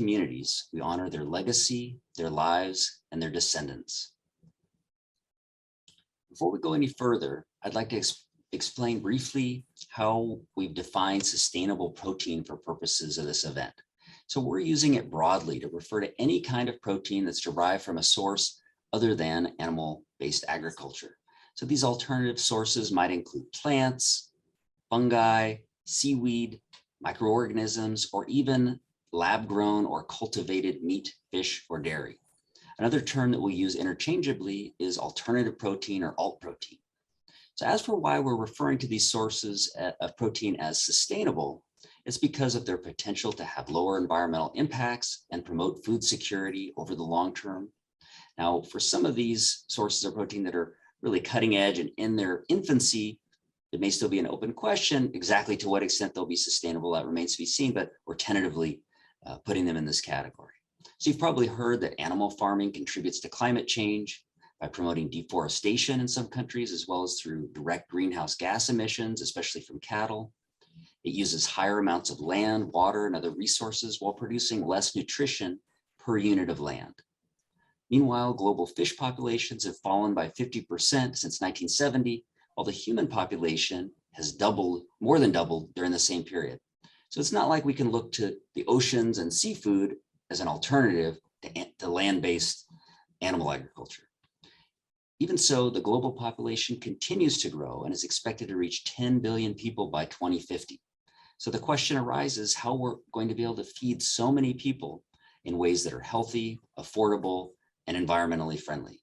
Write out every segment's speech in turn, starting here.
communities, we honor their legacy, their lives, and their descendants. Before we go any further, I'd like to explain briefly how we've defined sustainable protein for purposes of this event. So we're using it broadly to refer to any kind of protein that's derived from a source other than animal-based agriculture. So these alternative sources might include plants, fungi, seaweed, microorganisms, or even lab-grown or cultivated meat, fish, or dairy. Another term that we use interchangeably is alternative protein or alt protein. So as for why we're referring to these sources of protein as sustainable, it's because of their potential to have lower environmental impacts and promote food security over the long term. Now, for some of these sources of protein that are really cutting edge and in their infancy, it may still be an open question exactly to what extent they'll be sustainable. That remains to be seen, but we're tentatively putting them in this category. So you've probably heard that animal farming contributes to climate change by promoting deforestation in some countries, as well as through direct greenhouse gas emissions, especially from cattle. It uses higher amounts of land, water, and other resources while producing less nutrition per unit of land. Meanwhile, global fish populations have fallen by 50% since 1970, while the human population has doubled, more than doubled during the same period. So it's not like we can look to the oceans and seafood as an alternative to land-based animal agriculture. Even so, the global population continues to grow and is expected to reach 10 billion people by 2050. So the question arises how we're going to be able to feed so many people in ways that are healthy, affordable, and environmentally friendly.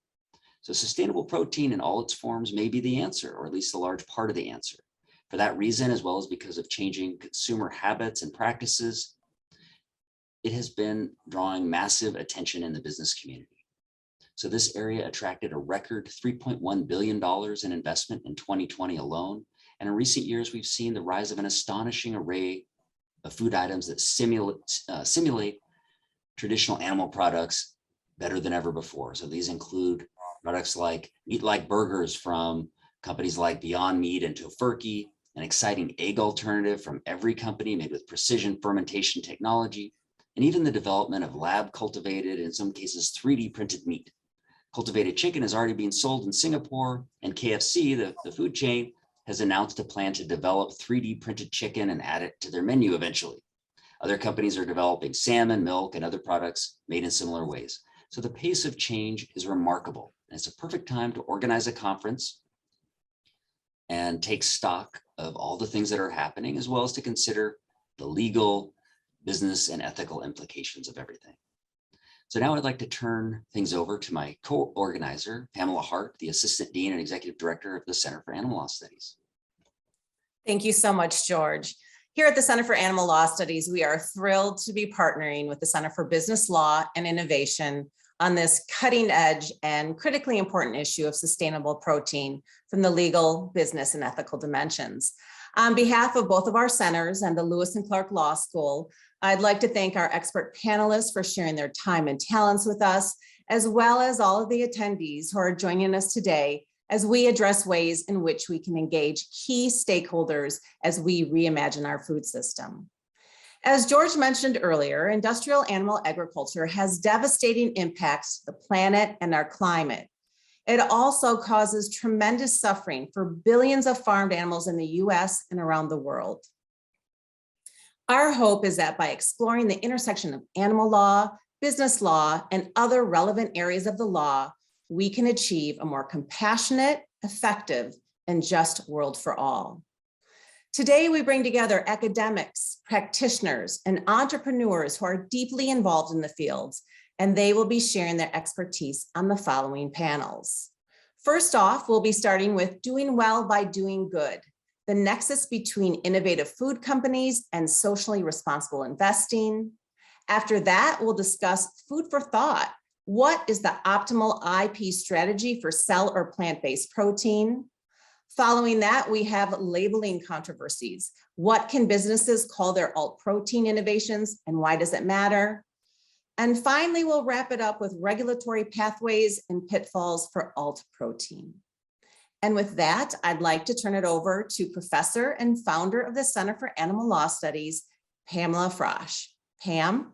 So sustainable protein in all its forms may be the answer, or at least a large part of the answer. For that reason, as well as because of changing consumer habits and practices, it has been drawing massive attention in the business community. So this area attracted a record $3.1 billion in investment in 2020 alone. And in recent years, we've seen the rise of an astonishing array of food items that simulate traditional animal products better than ever before. So these include products like meat-like burgers from companies like Beyond Meat and Tofurky, an exciting egg alternative from every company made with precision fermentation technology, and even the development of lab-cultivated, in some cases 3D printed meat. Cultivated chicken is already being sold in Singapore, and KFC, the food chain, has announced a plan to develop 3D printed chicken and add it to their menu eventually. Other companies are developing salmon, milk, and other products made in similar ways. So the pace of change is remarkable. And it's a perfect time to organize a conference and take stock of all the things that are happening, as well as to consider the legal, business, and ethical implications of everything. So now I'd like to turn things over to my co-organizer, Pamela Hart, the Assistant Dean and Executive Director of the Center for Animal Law Studies. Thank you so much, George. Here at the Center for Animal Law Studies, we are thrilled to be partnering with the Center for Business Law and Innovation on this cutting edge and critically important issue of sustainable protein from the legal, business, and ethical dimensions. On behalf of both of our centers and the Lewis and Clark Law School, I'd like to thank our expert panelists for sharing their time and talents with us, as well as all of the attendees who are joining us today as we address ways in which we can engage key stakeholders as we reimagine our food system. As George mentioned earlier, industrial animal agriculture has devastating impacts to the planet and our climate. It also causes tremendous suffering for billions of farmed animals in the US and around the world. Our hope is that by exploring the intersection of animal law, business law, and other relevant areas of the law, we can achieve a more compassionate, effective, and just world for all. Today, we bring together academics, practitioners, and entrepreneurs who are deeply involved in the fields, and they will be sharing their expertise on the following panels. First off, we'll be starting with Doing Well by Doing Good, the nexus between innovative food companies and socially responsible investing. After that, we'll discuss food for thought. What is the optimal IP strategy for cell or plant-based protein? Following that, we have labeling controversies. What can businesses call their alt protein innovations, and why does it matter? And finally, we'll wrap it up with regulatory pathways and pitfalls for alt protein. And with that, I'd like to turn it over to Professor and founder of the Center for Animal Law Studies, Pamela Frasch. Pam?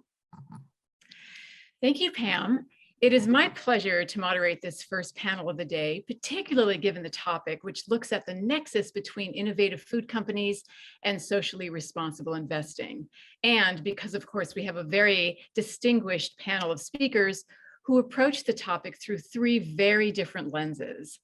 Thank you, Pam. It is my pleasure to moderate this first panel of the day, particularly given the topic, which looks at the nexus between innovative food companies and socially responsible investing. And because, of course, we have a very distinguished panel of speakers who approach the topic through three very different lenses.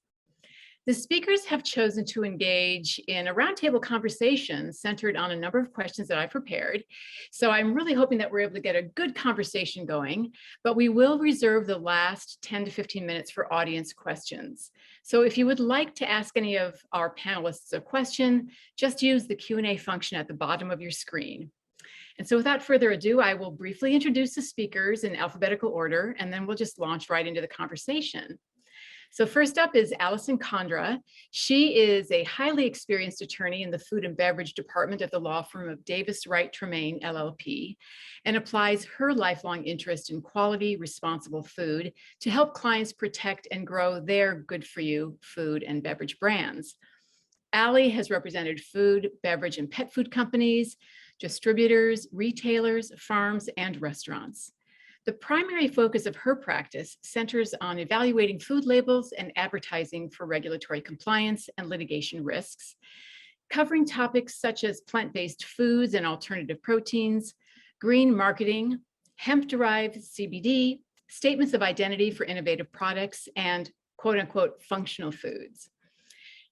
The speakers have chosen to engage in a roundtable conversation centered on a number of questions that I prepared. So I'm really hoping that we're able to get a good conversation going, but we will reserve the last 10 to 15 minutes for audience questions. So if you would like to ask any of our panelists a question, just use the Q&A function at the bottom of your screen. And so without further ado, I will briefly introduce the speakers in alphabetical order, and then we'll just launch right into the conversation. So first up is Allison Condra. She is a highly experienced attorney in the food and beverage department at the law firm of Davis, Wright, Tremaine, LLP, and applies her lifelong interest in quality, responsible food to help clients protect and grow their good-for-you food and beverage brands. Allie has represented food, beverage, and pet food companies, distributors, retailers, farms, and restaurants. The primary focus of her practice centers on evaluating food labels and advertising for regulatory compliance and litigation risks, covering topics such as plant-based foods and alternative proteins, green marketing, hemp-derived CBD, statements of identity for innovative products, and quote-unquote functional foods.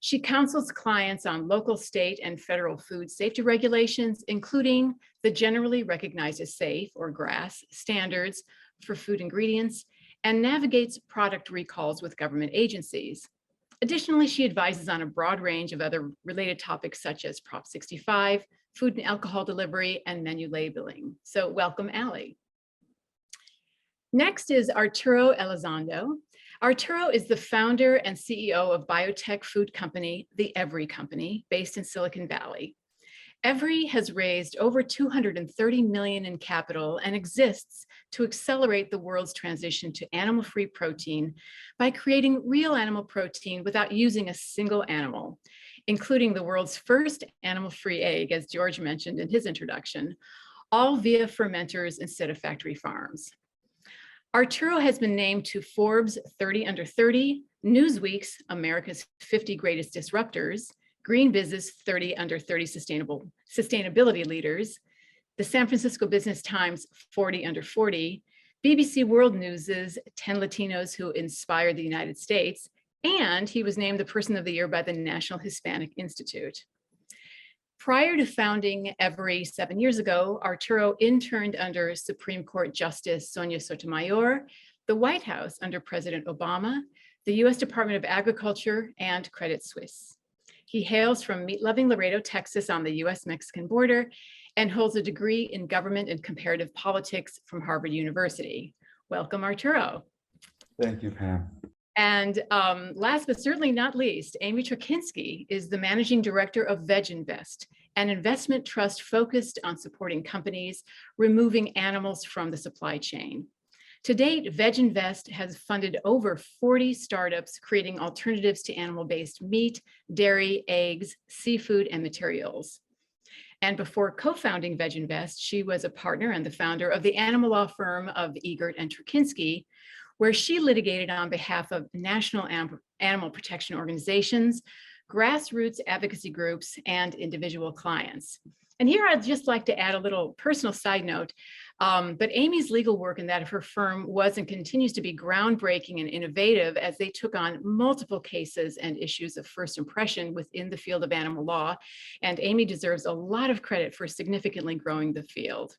She counsels clients on local, state, and federal food safety regulations, including the generally recognized as safe, or GRAS, standards for food ingredients, and navigates product recalls with government agencies. Additionally, she advises on a broad range of other related topics such as Prop 65, food and alcohol delivery, and menu labeling. So welcome, Allie. Next is Arturo Elizondo. Arturo is the founder and CEO of biotech food company, The Every Company, based in Silicon Valley. Every has raised over $230 million in capital and exists to accelerate the world's transition to animal-free protein by creating real animal protein without using a single animal, including the world's first animal-free egg, as George mentioned in his introduction, all via fermenters instead of factory farms. Arturo has been named to Forbes 30 Under 30, Newsweek's America's 50 Greatest Disruptors, Green Business 30 Under 30 Sustainability Leaders, the San Francisco Business Times 40 Under 40, BBC World News's 10 Latinos Who Inspired the United States, and he was named the Person of the Year by the National Hispanic Institute. Prior to founding Every 7 years ago, Arturo interned under Supreme Court Justice Sonia Sotomayor, the White House under President Obama, the US Department of Agriculture, and Credit Suisse. He hails from meat-loving Laredo, Texas on the US-Mexican border and holds a degree in government and comparative politics from Harvard University. Welcome, Arturo. Thank you, Pam. And last but certainly not least, Amy Trakinski is the managing director of Veginvest, an investment trust focused on supporting companies removing animals from the supply chain. To date, Veginvest has funded over 40 startups creating alternatives to animal-based meat, dairy, eggs, seafood, and materials. And before co-founding Veginvest, she was a partner and the founder of the animal law firm of Egert and Trakinski, where she litigated on behalf of national animal protection organizations, grassroots advocacy groups, and individual clients. And here I'd just like to add a little personal side note, but Amy's legal work and that of her firm was and continues to be groundbreaking and innovative as they took on multiple cases and issues of first impression within the field of animal law. And Amy deserves a lot of credit for significantly growing the field.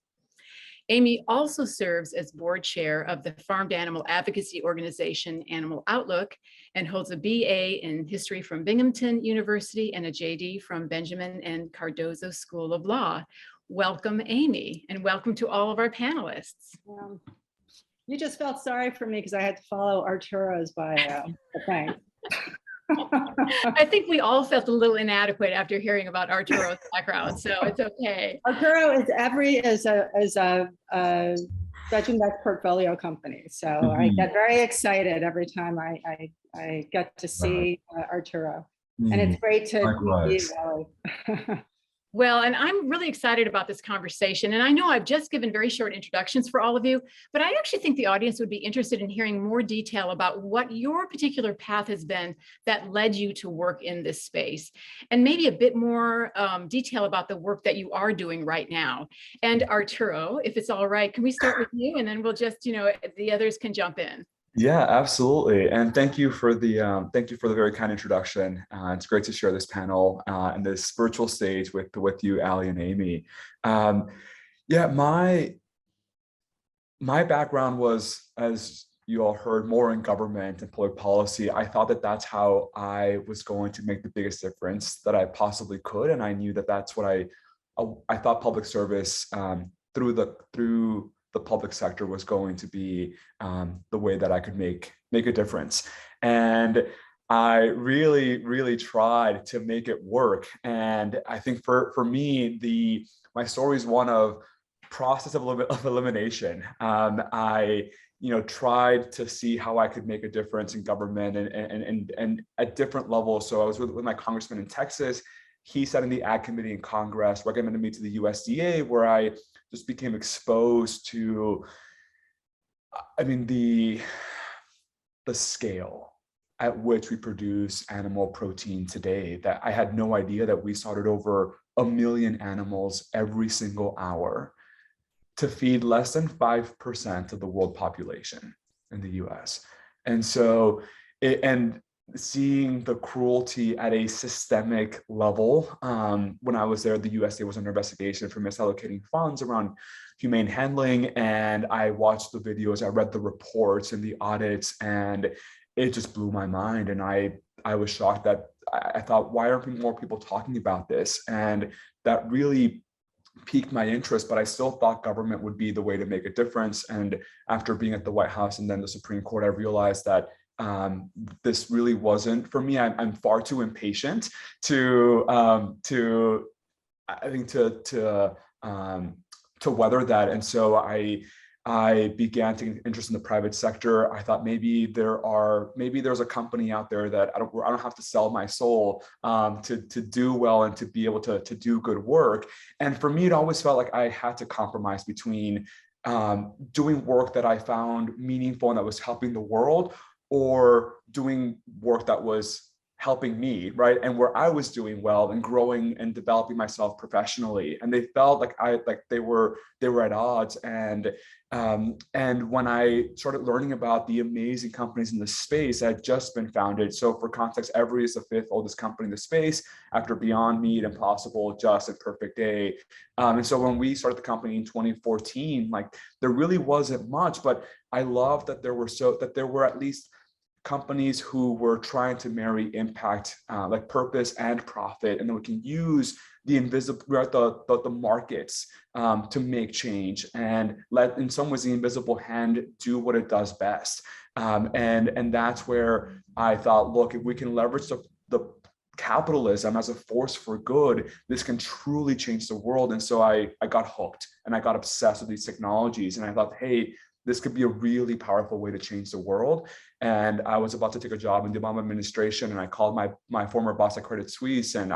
Amy also serves as board chair of the farm animal advocacy organization Animal Outlook and holds a BA in history from Binghamton University and a JD from Benjamin and Cardozo School of Law. Welcome, Amy, and welcome to all of our panelists. You just felt sorry for me because I had to follow Arturo's bio. Thanks. I think we all felt a little inadequate after hearing about Arturo's background, so it's okay. Arturo is a Veginvest portfolio company, so I get very excited every time I get to see Arturo, and it's great to meet you, Ellie. Well, and I'm really excited about this conversation. And I know I've just given very short introductions for all of you, but I actually think the audience would be interested in hearing more detail about what your particular path has been that led you to work in this space, and maybe a bit more detail about the work that you are doing right now. And Arturo, if it's all right, can we start with you, and then we'll just, the others can jump in. Yeah, absolutely. And thank you for the very kind introduction. It's great to share this panel and this virtual stage with you, Ali and Amy. Yeah, my background was, as you all heard, more in government and public policy. I thought that that's how I was going to make the biggest difference that I possibly could, and I knew that that's what I thought public service through the public sector was going to be the way that I could make a difference. And I really tried to make it work. And I think for me, my story is one of process of elimination. I tried to see how I could make a difference in government and at different levels. So I was with my congressman in Texas. He sat in the Ag Committee in Congress, recommended me to the USDA, where I just became exposed to, the scale at which we produce animal protein today. That I had no idea that we slaughtered over 1 million animals every single hour to feed less than 5% of the world population in the US. And so, seeing the cruelty at a systemic level. When I was there, the USDA was under investigation for misallocating funds around humane handling. And I watched the videos, I read the reports and the audits, and it just blew my mind. And I was shocked that I thought, why aren't more people talking about this? And that really piqued my interest, but I still thought government would be the way to make a difference. And after being at the White House and then the Supreme Court, I realized that this really wasn't for me. I'm far too impatient to weather that. And so I began to get interest in the private sector. I thought maybe there's a company out there that I don't have to sell my soul to do well and to be able to do good work. And for me, it always felt like I had to compromise between doing work that I found meaningful and that was helping the world, or doing work that was helping me, right? And where I was doing well and growing and developing myself professionally. And they felt like they were at odds. And when I started learning about the amazing companies in the space that had just been founded. So for context, Every is the 5th oldest company in the space after Beyond Meat, Impossible, Just, and Perfect Day. And so when we started the company in 2014, there really wasn't much, but I love that there were at least companies who were trying to marry impact, like purpose and profit, and then we can use the invisible, the markets to make change and let, in some ways, the invisible hand do what it does best. And that's where I thought, look, if we can leverage the capitalism as a force for good, this can truly change the world. And so I got hooked and I got obsessed with these technologies, and I thought, hey, this could be a really powerful way to change the world. And I was about to take a job in the Obama administration, and I called my former boss at Credit Suisse, and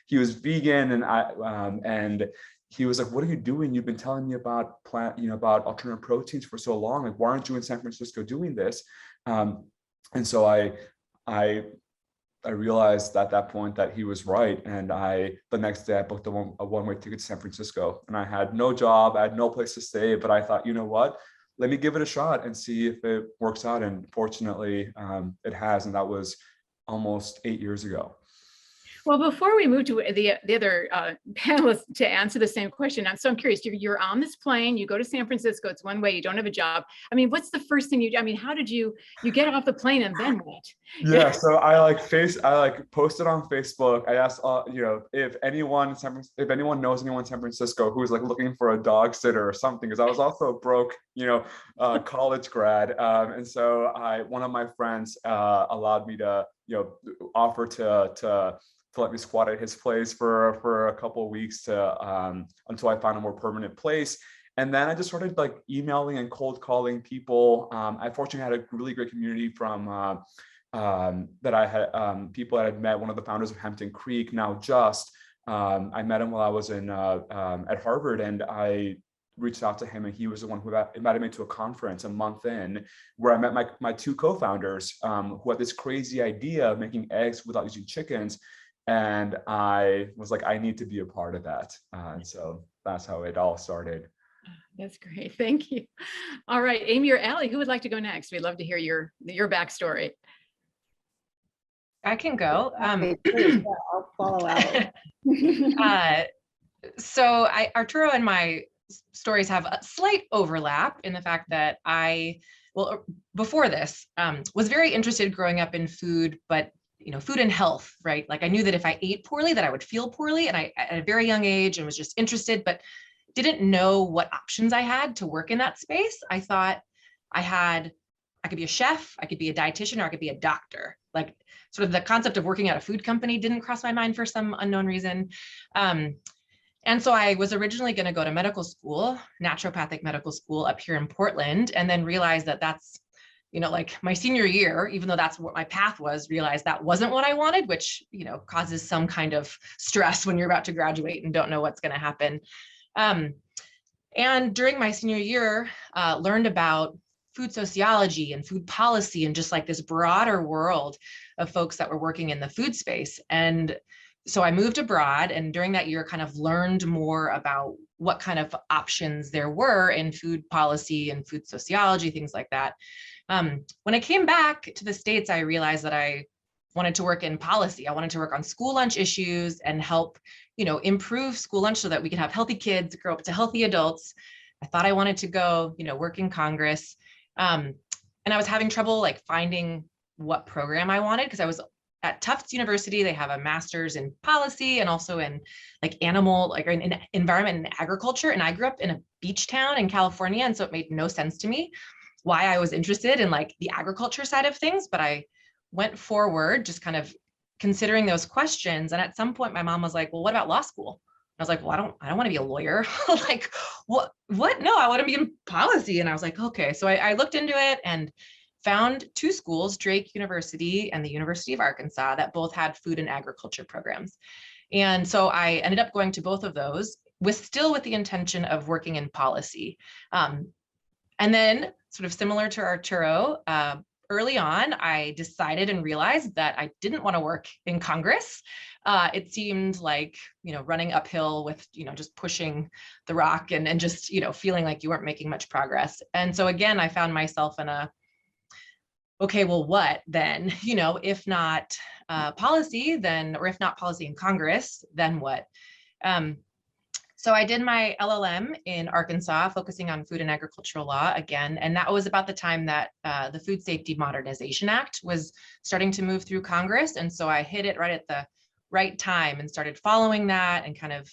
he was vegan, and he was like, "What are you doing? You've been telling me about about alternative proteins for so long. Like, why aren't you in San Francisco doing this?" And so I realized at that point that he was right. And the next day I booked a one-way ticket to San Francisco, and I had no job, I had no place to stay, but I thought, you know what? Let me give it a shot and see if it works out. And fortunately, it has. And that was almost 8 years ago. Well, before we move to the other panelists to answer the same question, I'm curious. You're on this plane, you go to San Francisco, it's one way, you don't have a job. I mean, what's the first thing how did you get off the plane and then what? Yeah, so I posted on Facebook. I asked, if anyone knows anyone in San Francisco who's looking for a dog sitter or something, because I was also a broke, college grad. And so one of my friends allowed me to, offer to let me squat at his place for a couple of weeks until I found a more permanent place. And then I just started emailing and cold calling people. I fortunately had a really great community from that I had people that I'd met. One of the founders of Hampton Creek, now Just, I met him while I was at Harvard, and I reached out to him, and he was the one who invited me to a conference a month in, where I met my two co-founders, who had this crazy idea of making eggs without using chickens. And I was like, I need to be a part of that. And so that's how it all started. That's great. Thank you. All right, Amy or Allie, who would like to go next? We'd love to hear your backstory. I can go. Please, yeah, I'll follow out. So Arturo and my stories have a slight overlap in the fact that before this, was very interested growing up in food, but food and health, right? Like I knew that if I ate poorly, that I would feel poorly. And I, at a very young age, and was just interested, but didn't know what options I had to work in that space. I thought I could be a chef, I could be a dietitian, or I could be a doctor. Like sort of the concept of working at a food company didn't cross my mind for some unknown reason. And so I was originally going to go to medical school, naturopathic medical school up here in Portland, and then realized that that's, like my senior year, even though that's what my path was, realized that wasn't what I wanted, which, causes some kind of stress when you're about to graduate and don't know what's going to happen. And during my senior year, learned about food sociology and food policy and just like this broader world of folks that were working in the food space. And so I moved abroad, and during that year kind of learned more about what kind of options there were in food policy and food sociology, things like that. When I came back to the States, I realized that I wanted to work in policy. I wanted to work on school lunch issues and help, improve school lunch so that we could have healthy kids grow up to healthy adults. I thought I wanted to go, work in Congress. And I was having trouble like finding what program I wanted, because I was at Tufts University. They have a master's in policy and also in like in environment and agriculture. And I grew up in a beach town in California. And so it made no sense to me why I was interested in like the agriculture side of things, but I went forward just kind of considering those questions. And at some point my mom was like, well, what about law school? I was like, well, I don't want to be a lawyer. Like, what? No, I want to be in policy. And I was like, okay. So I looked into it and found two schools, Drake University and the University of Arkansas, that both had food and agriculture programs. And so I ended up going to both of those with the intention of working in policy. And then sort of similar to Arturo, early on, I decided and realized that I didn't want to work in Congress. It seemed like, running uphill with, just pushing the rock and just, feeling like you weren't making much progress. And so again, I found myself in okay, well, what then? If not policy, then, or if not policy in Congress, then what? So I did my LLM in Arkansas, focusing on food and agricultural law again. And that was about the time that the Food Safety Modernization Act was starting to move through Congress. And so I hit it right at the right time and started following that and kind of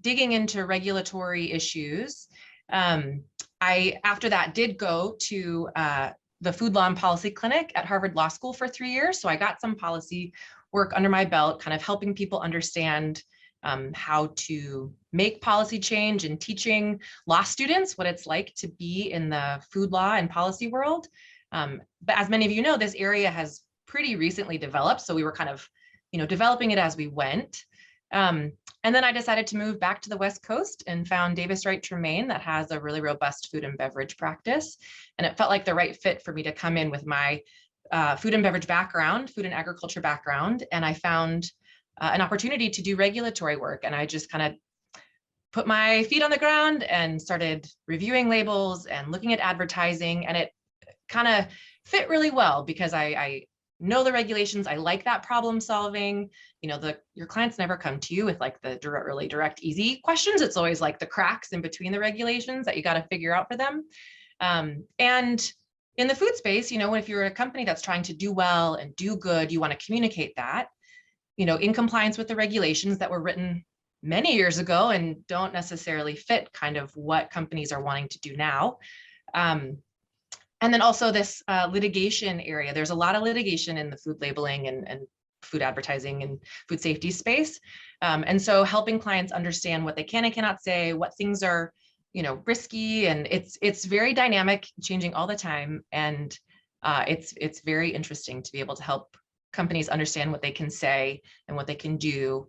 digging into regulatory issues. I, after that, did go to the Food Law and Policy Clinic at Harvard Law School for 3 years. So I got some policy work under my belt, kind of helping people understand how to make policy change and teaching law students what it's like to be in the food law and policy world. But as many of you know, this area has pretty recently developed. So we were kind of, developing it as we went. And then I decided to move back to the West Coast and found Davis Wright Tremaine that has a really robust food and beverage practice. And it felt like the right fit for me to come in with my food and beverage background, food and agriculture background. And I found an opportunity to do regulatory work. And I just kind of put my feet on the ground and started reviewing labels and looking at advertising. And it kind of fit really well because I know the regulations. I like that problem solving. Your clients never come to you with like the really direct, easy questions. It's always like the cracks in between the regulations that you got to figure out for them. And in the food space, if you're a company that's trying to do well and do good, you want to communicate that, in compliance with the regulations that were written many years ago and don't necessarily fit kind of what companies are wanting to do now. And then also this litigation area. There's a lot of litigation in the food labeling and food advertising and food safety space. And so helping clients understand what they can and cannot say, what things are, risky, and it's very dynamic, changing all the time. And it's very interesting to be able to help companies understand what they can say and what they can do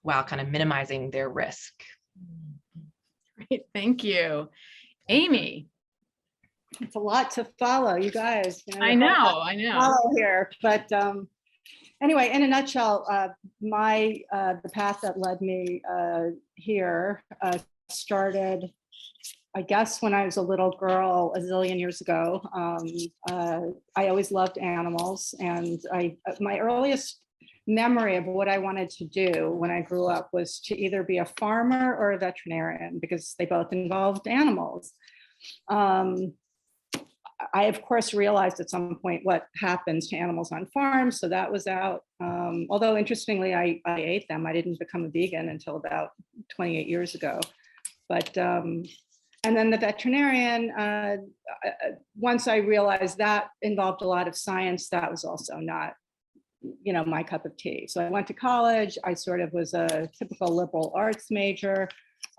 while kind of minimizing their risk. Great, thank you. Amy. It's a lot to follow, you guys. I know. Follow here, but anyway, in a nutshell, the path that led me here started, I guess, when I was a little girl a zillion years ago. I always loved animals, and my earliest memory of what I wanted to do when I grew up was to either be a farmer or a veterinarian, because they both involved animals. I, of course, realized at some point what happens to animals on farms, so that was out. Although, interestingly, I ate them. I didn't become a vegan until about 28 years ago. But, and then the veterinarian, once I realized that involved a lot of science, that was also not, my cup of tea. So I went to college. I sort of was a typical liberal arts major.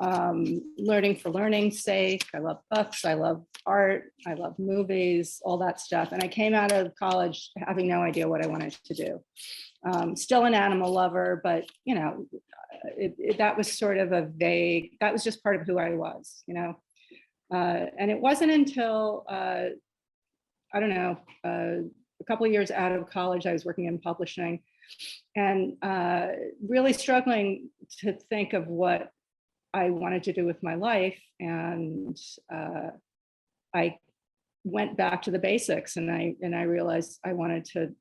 Learning for learning's sake. I love books, I love art, I love movies, all that stuff. And I came out of college having no idea what I wanted to do. Still an animal lover, but that was sort of that was just part of who I was, and it wasn't until, I don't know, a couple of years out of college, I was working in publishing and really struggling to think of what I wanted to do with my life. And I went back to the basics, and I realized I wanted to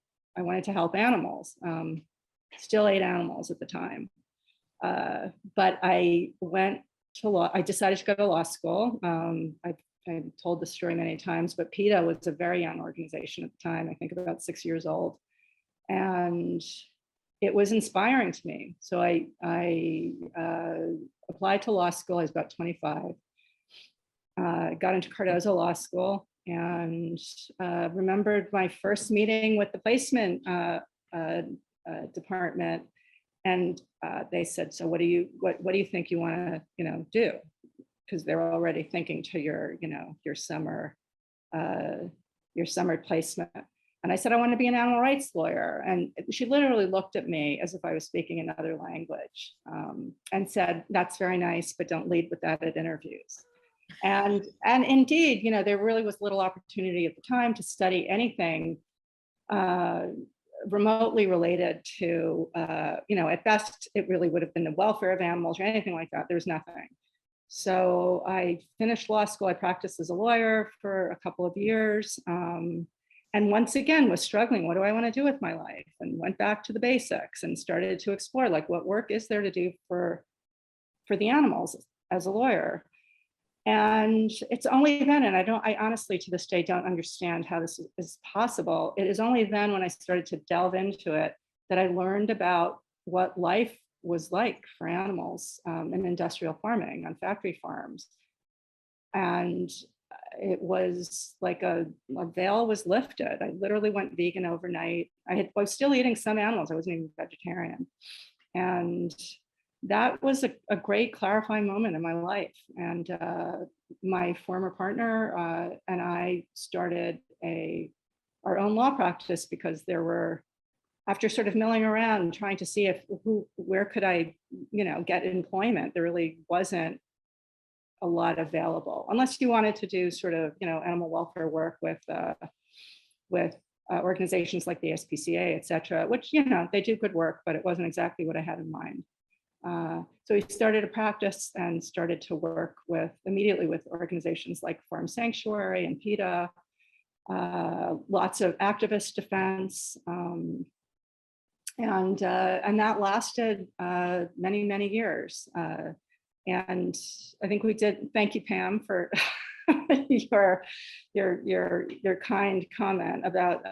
help animals. Still ate animals at the time. But I went to law. I decided to go to law school. I've told the story many times, but PETA was a very young organization at the time, I think about 6 years old. And it was inspiring to me. So I applied to law school. I was about 25. Got into Cardozo Law School, and remembered my first meeting with the placement department. And they said, "So what do you think you want to do?" Because they're already thinking to your summer placement. And I said, "I want to be an animal rights lawyer." And she literally looked at me as if I was speaking another language, and said, "That's very nice, but don't lead with that at interviews." And indeed, there really was little opportunity at the time to study anything remotely related to, at best, it really would have been the welfare of animals or anything like that. There was nothing. So I finished law school. I practiced as a lawyer for a couple of years. And once again, was struggling. What do I want to do with my life? And went back to the basics and started to explore, like, what work is there to do for the animals as a lawyer? And it's only then, and I honestly to this day don't understand how this is possible. It is only then, when I started to delve into it, that I learned about what life was like for animals in industrial farming on factory farms. And it was like a veil was lifted. I literally went vegan overnight. I was still eating some animals. I wasn't even vegetarian. And that was a great clarifying moment in my life. And my former partner and I started our own law practice, because there were, after sort of milling around trying to see where could I, get employment, there really wasn't a lot available, unless you wanted to do sort of, animal welfare work with organizations like the SPCA, et cetera, which, they do good work, but it wasn't exactly what I had in mind. So we started a practice and started to work immediately with organizations like Farm Sanctuary and PETA, lots of activist defense, and that lasted many, many years. And I think we did. Thank you, Pam, for your kind comment about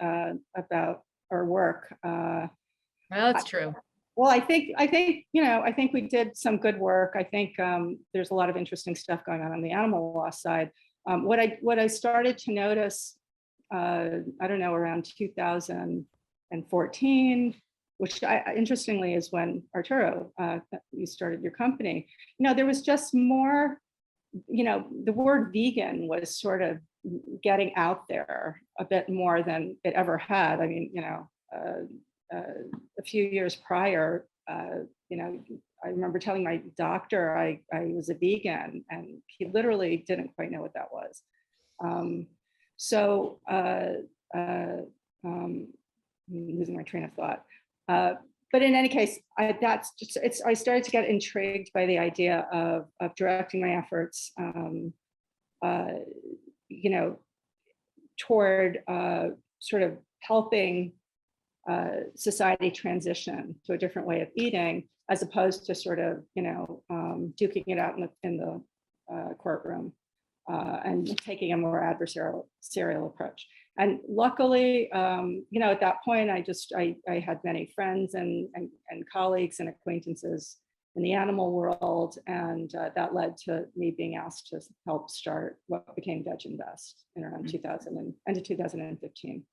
our work. Well, that's true. Well, I think we did some good work. I think there's a lot of interesting stuff going on the animal law side. What I started to notice, I don't know, around 2014, which interestingly is when Arturo, you started your company. There was just more. The word vegan was sort of getting out there a bit more than it ever had. I mean, a few years prior, remember telling my doctor I was a vegan, and he literally didn't quite know what that was. I'm losing my train of thought. But in any case, I started to get intrigued by the idea of directing my efforts, toward sort of helping society transition to a different way of eating, as opposed to sort of, duking it out in the courtroom and taking a more adversarial approach. And luckily, at that point, I had many friends and colleagues and acquaintances in the animal world, and that led to me being asked to help start what became Veginvest in around 2015.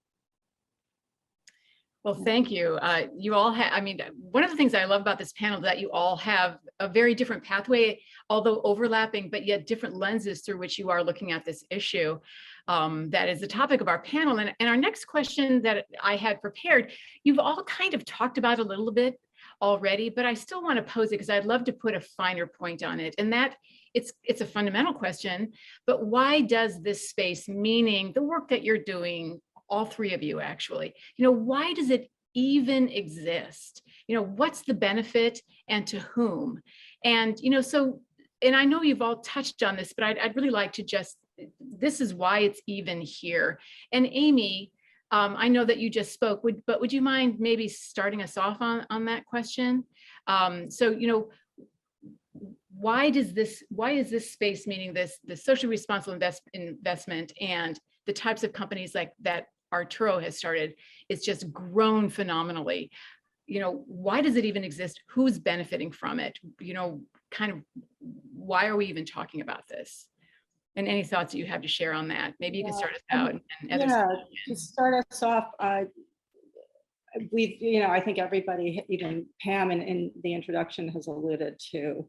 Well, thank you. You all have, one of the things I love about this panel is that you all have a very different pathway, although overlapping, but yet different lenses through which you are looking at this issue. That is the topic of our panel. And our next question that I had prepared, you've all kind of talked about a little bit already, but I still want to pose it because I'd love to put a finer point on it. And that it's a fundamental question, but why does this space, meaning the work that you're doing, all three of you actually, why does it even exist? What's the benefit and to whom? And, and I know you've all touched on this, but I'd really like to this is why it's even here. And Amy, I know that you just spoke, but would you mind maybe starting us off on that question? Why is this space, meaning the socially responsible investment and the types of companies like that Arturo has started, it's just grown phenomenally. Why does it even exist? Who's benefiting from it? Kind of why are we even talking about this? And any thoughts that you have to share on that? Maybe you can start us out. And others to start us off, I think everybody, even Pam in the introduction, has alluded to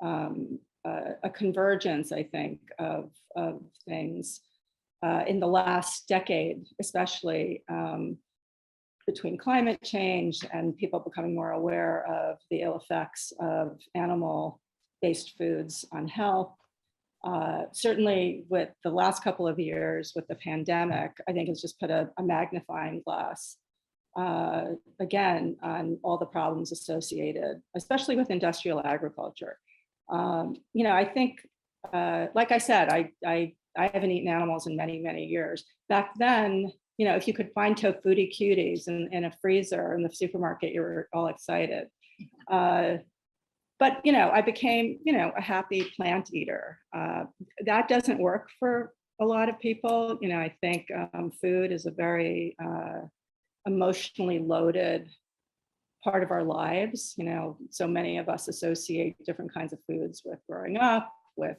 a convergence, I think, of things in the last decade, especially between climate change and people becoming more aware of the ill effects of animal-based foods on health. Certainly with the last couple of years with the pandemic, I think it's just put a magnifying glass again on all the problems associated, especially with industrial agriculture. I think, like I said, I haven't eaten animals in many, many years. Back then, if you could find tofuti cuties in a freezer in the supermarket, you were all excited. But I became, a happy plant eater. That doesn't work for a lot of people. I think food is a very emotionally loaded part of our lives. So many of us associate different kinds of foods with growing up, with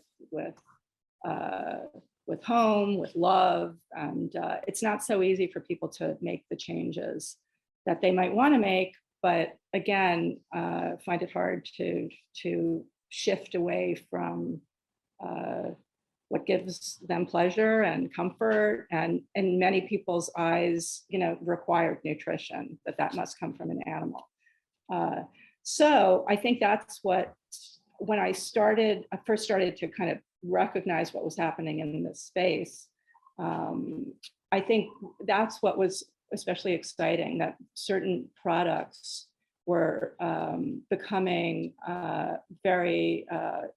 home, with love, and it's not so easy for people to make the changes that they might want to make. But again, find it hard to shift away from what gives them pleasure and comfort, and in many people's eyes, required nutrition, that must come from an animal. So I think that's when I first started to kind of recognize what was happening in this space. I think that's what was especially exciting, that certain products were becoming very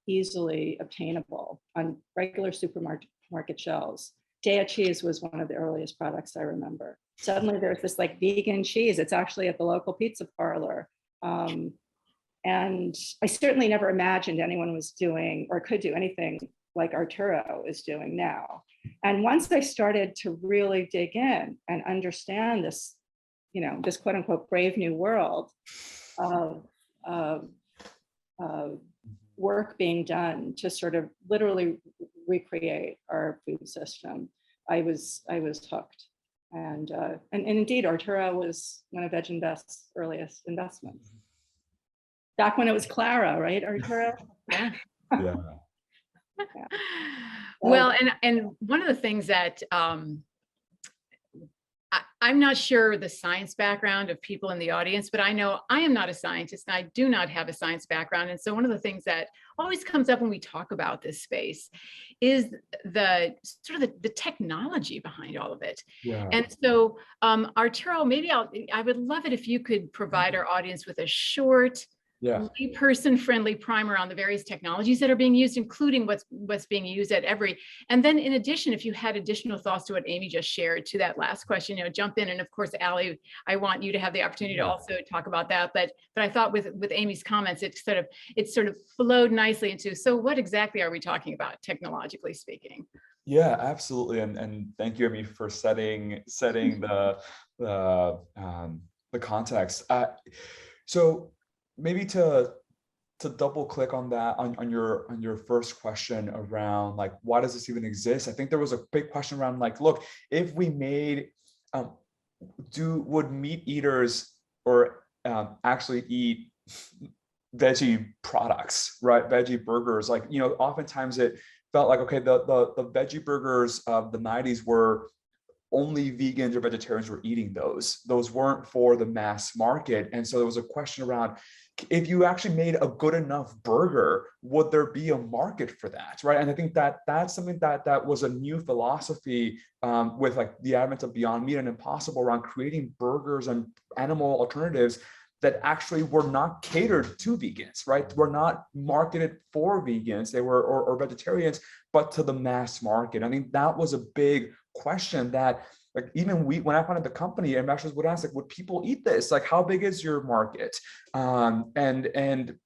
easily obtainable on regular supermarket shelves. Daiya cheese was one of the earliest products I remember. Suddenly there's this like vegan cheese. It's actually at the local pizza parlor. And I certainly never imagined anyone was doing or could do anything like Arturo is doing now. And once I started to really dig in and understand this, this quote unquote brave new world of work being done to sort of literally recreate our food system, I was hooked. And indeed, Arturo was one of Veginvest's earliest investments. Back when it was Clara, right, Arturo? Yeah. Yeah. Yeah. Well, and one of the things that I'm not sure the science background of people in the audience, but I know I am not a scientist and I do not have a science background. And so one of the things that always comes up when we talk about this space is the sort of the technology behind all of it. Yeah. And so Arturo, maybe I would love it if you could provide our audience with a short, person-friendly primer on the various technologies that are being used, including what's being used at every. And then in addition, if you had additional thoughts to what Amy just shared to that last question, jump in. And of course, Allie, I want you to have the opportunity to also talk about that. But I thought with Amy's comments, it sort of flowed nicely into, so what exactly are we talking about, technologically speaking? Yeah, absolutely. And thank you, Amy, for setting the context. So maybe to double click on that, on your first question around like, why does this even exist? I think there was a big question around like, look, if we made, would meat eaters or actually eat veggie products, right? Veggie burgers, like, oftentimes it felt like, okay, the veggie burgers of the 90s were only vegans or vegetarians were eating those. Those weren't for the mass market. And so there was a question around, if you actually made a good enough burger, would there be a market for that, right? And I think that that's something that was a new philosophy with like the advent of Beyond Meat and Impossible around creating burgers and animal alternatives that actually were not catered to vegans, right? Were not marketed for vegans, they were or vegetarians, but to the mass market. I think that was a big question that, like, even when I founded the company, investors would ask, like, would people eat this? Like, how big is your market? And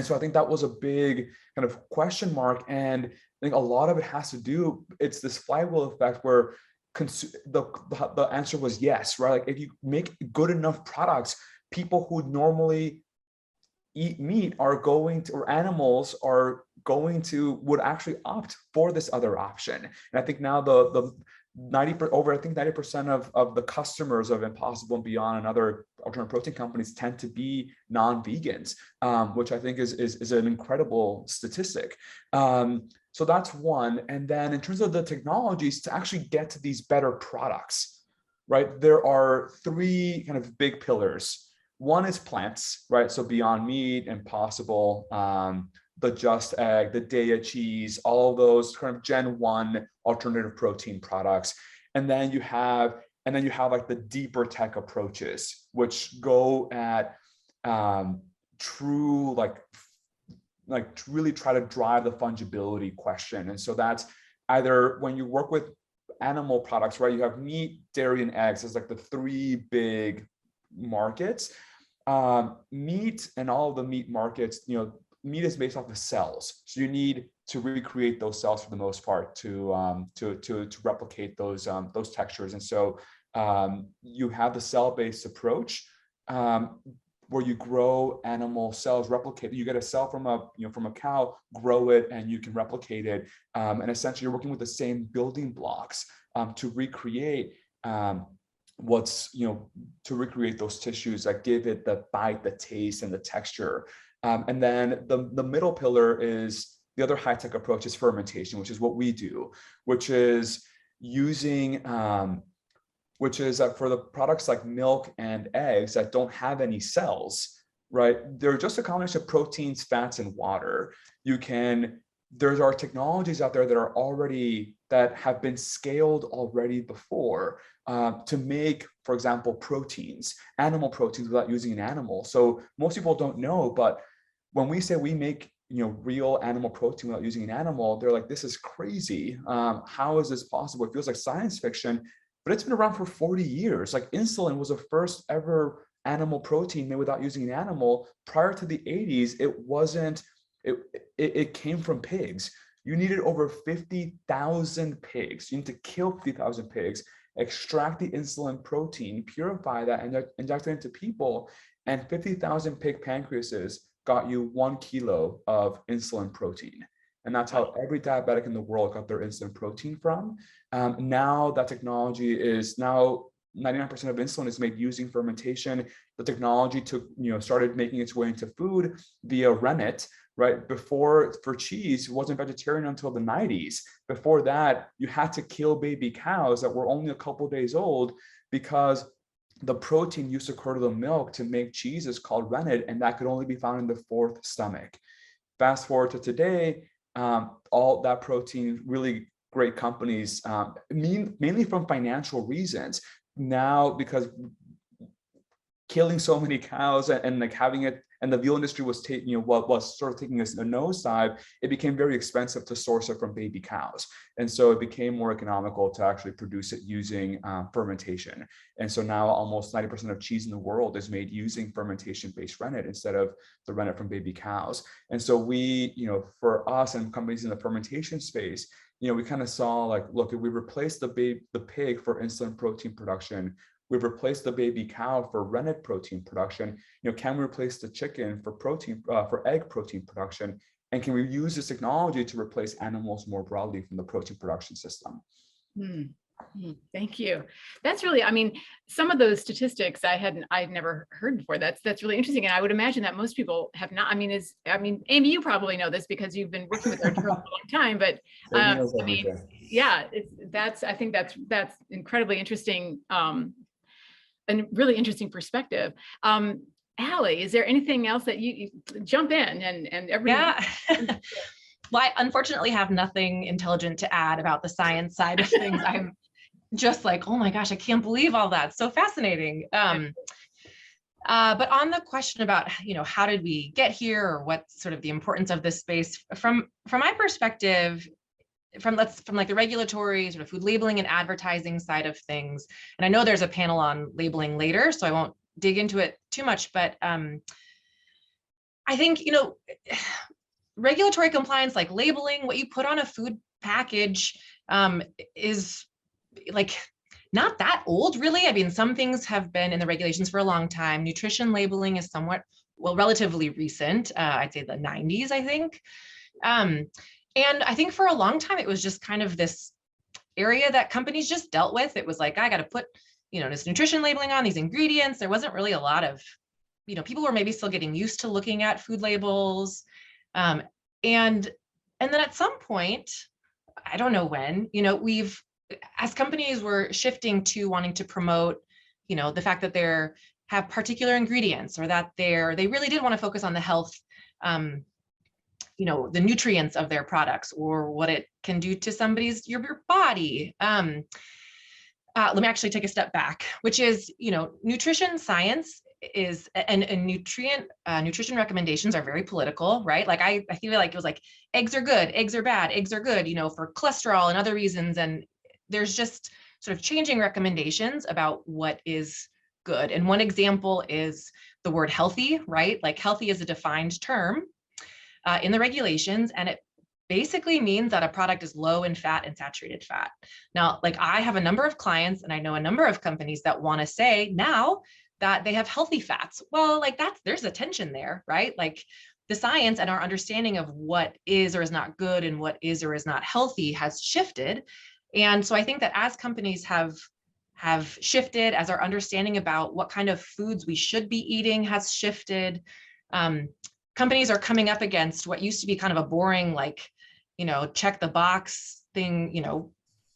so I think that was a big kind of question mark. And I think a lot of it has to do, it's this flywheel effect where the answer was yes, right? Like, if you make good enough products, people who normally eat meat are going to, or animals are going to, would actually opt for this other option. And I think now the 90% of the customers of Impossible and Beyond and other alternative protein companies tend to be non-vegans, which I think is an incredible statistic. So that's one. And then in terms of the technologies to actually get to these better products, right? There are three kind of big pillars. One is plants, right? So Beyond Meat, Impossible, the Just Egg, the Daiya cheese, all of those kind of Gen 1 alternative protein products. And then you have like the deeper tech approaches, which go at true, like really try to drive the fungibility question. And so that's either when you work with animal products, right? You have meat, dairy, and eggs as like the three big markets. Meat and all of the meat markets, meat is based off of cells, so you need to recreate those cells for the most part to replicate those textures. And so you have the cell-based approach where you grow animal cells, replicate. You get a cell from a cow, grow it, and you can replicate it. And essentially, you're working with the same building blocks to recreate. To recreate those tissues that give it the bite, the taste, and the texture. And then the middle pillar is the other high-tech approach is fermentation, which is what we do, which is using, for the products like milk and eggs that don't have any cells, right? They're just a combination of proteins, fats, and water. There are technologies out there that have been scaled already before to make, for example, proteins, animal proteins without using an animal. So most people don't know, but when we say we make real animal protein without using an animal, they're like, this is crazy. How is this possible? It feels like science fiction, but it's been around for 40 years. Like insulin was the first ever animal protein made without using an animal. Prior to the 80s, it came from pigs. You needed over 50,000 pigs. You need to kill 50,000 pigs, extract the insulin protein, purify that, and inject it into people. And 50,000 pig pancreases got you 1 kilo of insulin protein. And that's how every diabetic in the world got their insulin protein from. Now that technology is 99% of insulin is made using fermentation. The technology started making its way into food via rennet, right? Before, for cheese, it wasn't vegetarian until the 90s. Before that, you had to kill baby cows that were only a couple days old because the protein used to curdle the milk to make cheese is called rennet, and that could only be found in the fourth stomach. Fast forward to today, all that protein, really great companies, mainly from financial reasons. Now, because killing so many cows and like having it, and the veal industry was taking, what was sort of taking a nosedive, it became very expensive to source it from baby cows. And so it became more economical to actually produce it using fermentation. And so now almost 90% of cheese in the world is made using fermentation-based rennet instead of the rennet from baby cows. And so we, for us and companies in the fermentation space, we kind of saw like, look, if we replace the pig for insulin protein production, we've replaced the baby cow for rennet protein production. Can we replace the chicken for protein, for egg protein production? And can we use this technology to replace animals more broadly from the protein production system? Thank you. That's really, I mean, some of those statistics I'd never heard before. That's really interesting. And I would imagine that most people have not. I mean, Amy, you probably know this because you've been working with Arturo for a long time, but I think that's incredibly interesting. And really interesting perspective. Allie, is there anything else that you jump in and everybody? Yeah. Well, I unfortunately have nothing intelligent to add about the science side of things. I'm just like, oh my gosh, I can't believe all that. So fascinating. But on the question about, how did we get here, or what's sort of the importance of this space from my perspective, from like the regulatory sort of food labeling and advertising side of things. And I know there's a panel on labeling later, so I won't dig into it too much, but I think, regulatory compliance, like labeling, what you put on a food package is like not that old, really. I mean, some things have been in the regulations for a long time. Nutrition labeling is somewhat, relatively recent. I'd say the 90s, I think. And I think for a long time, it was just kind of this area that companies just dealt with. It was like, I got to put, this nutrition labeling on these ingredients. There wasn't really a lot of, people were maybe still getting used to looking at food labels. And then at some point, I don't know when, as companies were shifting to wanting to promote, the fact that they have particular ingredients, or that they really did want to focus on the health, the nutrients of their products, or what it can do to somebody's, your body. Let me actually take a step back, which is, nutrition science is, and nutrition recommendations are very political, right? Like I feel like it was like, eggs are good, eggs are bad, eggs are good, for cholesterol and other reasons. And there's just sort of changing recommendations about what is good. And one example is the word healthy, right? Like healthy is a defined term in the regulations, and it basically means that a product is low in fat and saturated fat. Now, like I have a number of clients, and I know a number of companies that want to say now that they have healthy fats. Well, like there's a tension there, right? Like the science and our understanding of what is or is not good and what is or is not healthy has shifted. And so I think that as companies have shifted, as our understanding about what kind of foods we should be eating has shifted, companies are coming up against what used to be kind of a boring, like, check the box thing,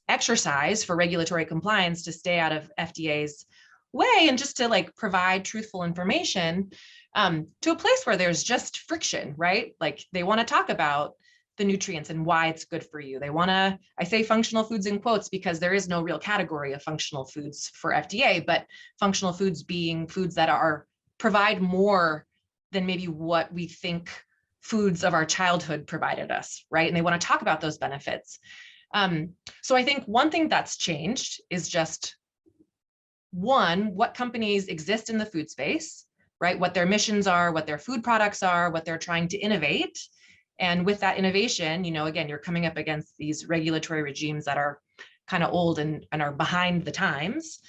exercise for regulatory compliance to stay out of FDA's way, and just to like provide truthful information to a place where there's just friction, right? Like they want to talk about the nutrients and why it's good for you. They want to, I say functional foods in quotes because there is no real category of functional foods for FDA, but functional foods being foods that provide more than maybe what we think foods of our childhood provided us, right? And they want to talk about those benefits. So I think one thing that's changed is just what companies exist in the food space, right? What their missions are, what their food products are, what they're trying to innovate. And with that innovation, again, you're coming up against these regulatory regimes that are kind of old and are behind the times.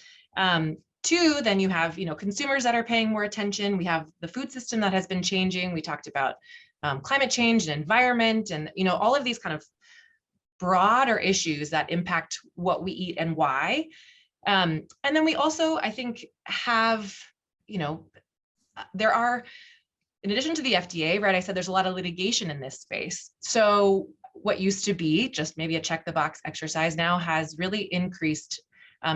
Two, then you have, consumers that are paying more attention. We have the food system that has been changing. We talked about climate change and environment and, all of these kind of broader issues that impact what we eat and why. And then we also, I think, have, there are in addition to the FDA, right, I said there's a lot of litigation in this space. So what used to be just maybe a check the box exercise now has really increased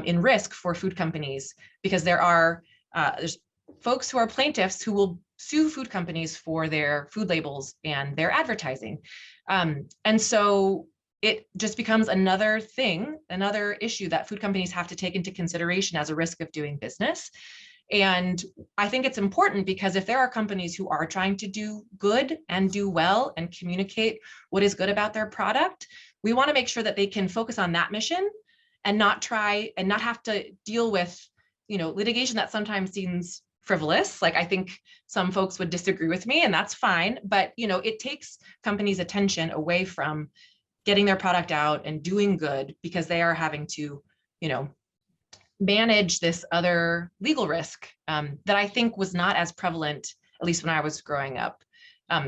in risk for food companies, because there's folks who are plaintiffs who will sue food companies for their food labels and their advertising. And so it just becomes another thing, another issue that food companies have to take into consideration as a risk of doing business. And I think it's important because if there are companies who are trying to do good and do well and communicate what is good about their product, we want to make sure that they can focus on that mission and not have to deal with, litigation that sometimes seems frivolous. Like, I think some folks would disagree with me, and that's fine. But, it takes companies' attention away from getting their product out and doing good, because they are having to, manage this other legal risk that I think was not as prevalent, at least when I was growing up.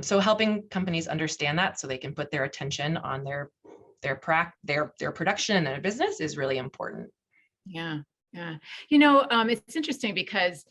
So helping companies understand that so they can put their attention on their production and their business is really important. Yeah. It's interesting because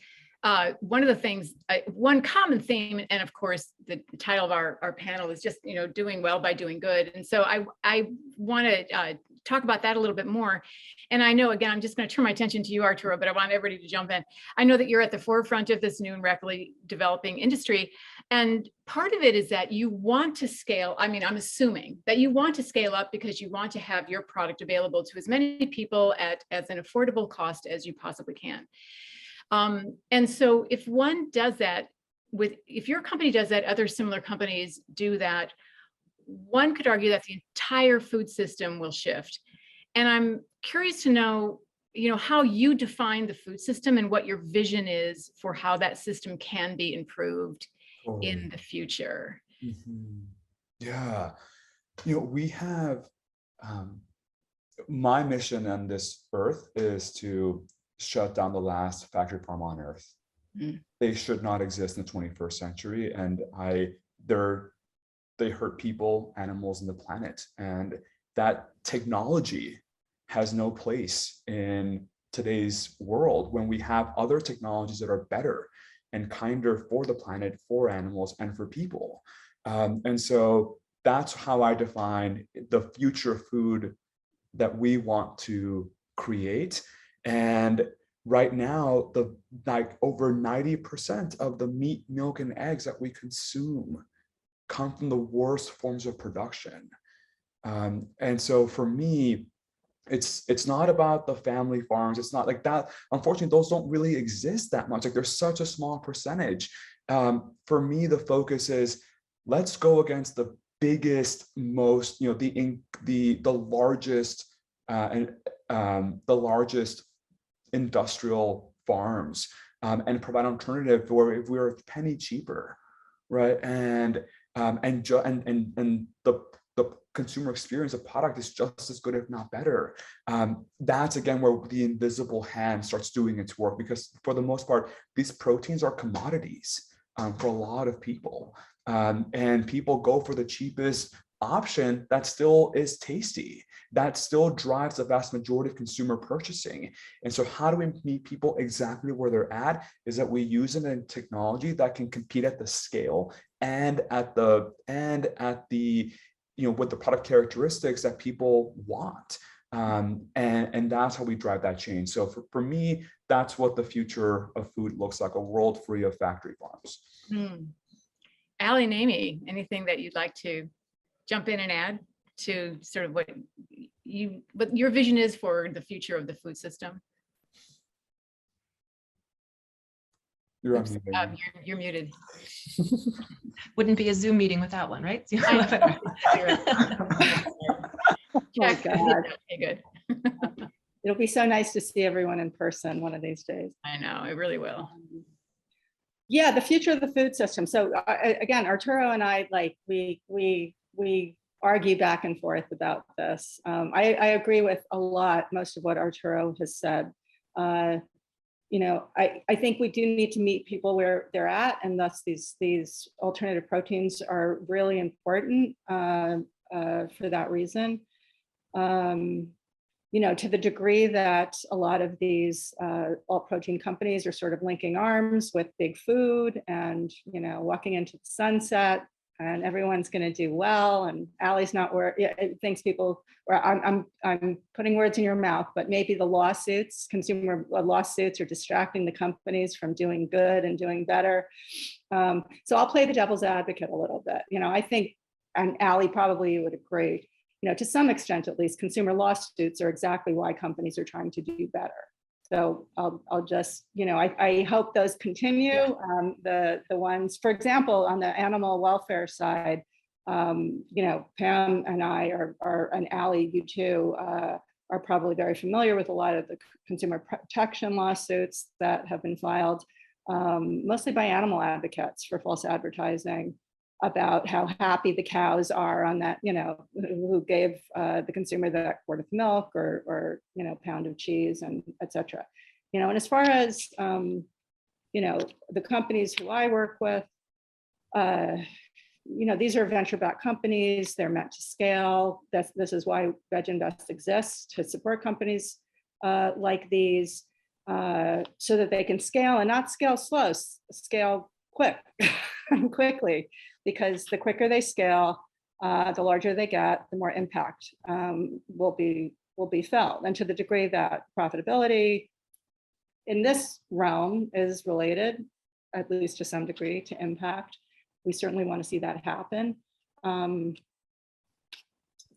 one of the things, one common theme, and of course, the title of our panel is just, doing well by doing good. And so I want to talk about that a little bit more. And I know, again, I'm just going to turn my attention to you, Arturo, but I want everybody to jump in. I know that you're at the forefront of this new and rapidly developing industry. And part of it is that you want to scale. I mean, I'm assuming that you want to scale up because you want to have your product available to as many people at as an affordable cost as you possibly can. And so if one does that if your company does that, other similar companies do that, one could argue that the entire food system will shift. And I'm curious to know, how you define the food system and what your vision is for how that system can be improved in the future. Mm-hmm. Yeah. We have, my mission on this earth is to shut down the last factory farm on earth. They should not exist in the 21st century. And they hurt people, animals, and the planet. And that technology has no place in today's world when we have other technologies that are better and kinder for the planet, for animals, and for people. And so that's how I define the future food that we want to create. And right now, over 90% of the meat, milk, and eggs that we consume come from the worst forms of production. And so for me, it's not about the family farms. It's not like that. Unfortunately, those don't really exist that much. Like, there's such a small percentage. For me, the focus is, let's go against the biggest, most, the largest industrial farms, and provide an alternative for if we're a penny cheaper, right? And the consumer experience of product is just as good, if not better. That's again where the invisible hand starts doing its work, because for the most part, these proteins are commodities for a lot of people, and people go for the cheapest option that still is tasty, that still drives the vast majority of consumer purchasing. And so how do we meet people exactly where they're at, is that we use it in technology that can compete at the scale and at the with the product characteristics that people want. And that's how we drive that change. So for me, that's what the future of food looks like, a world free of factory farms. Allie and Amy, anything that you'd like to jump in and add to sort of what your vision is for the future of the food system? You're Oops, you're muted. Wouldn't be a Zoom meeting without one, right? Oh my God. Okay, good. It'll be so nice to see everyone in person one of these days. I know, it really will. Yeah, the future of the food system. So again, Arturo and I, we argue back and forth about this. I agree with most of what Arturo has said. I think we do need to meet people where they're at, and thus these alternative proteins are really important for that reason. to the degree that a lot of these alt protein companies are sort of linking arms with big food and, walking into the sunset, and everyone's going to do well. And Allie's not where it thinks people, or I'm putting words in your mouth, but maybe the lawsuits, consumer lawsuits, are distracting the companies from doing good and doing better. So I'll play the devil's advocate a little bit. I think, and Allie probably would agree, to some extent, at least, consumer lawsuits are exactly why companies are trying to do better. So I'll just, I hope those continue. The ones, for example, on the animal welfare side, Pam and I are, and Allie, you too, are probably very familiar with a lot of the consumer protection lawsuits that have been filed, mostly by animal advocates for false advertising, about how happy the cows are on that, who gave the consumer that quart of milk or pound of cheese, and et cetera. And as far as, the companies who I work with, these are venture-backed companies. They're meant to scale. This is why Veginvest exists, to support companies like these, so that they can scale, and not scale slow, scale quickly. Because the quicker they scale, the larger they get, the more impact will be felt. And to the degree that profitability in this realm is related, at least to some degree, to impact, we certainly want to see that happen.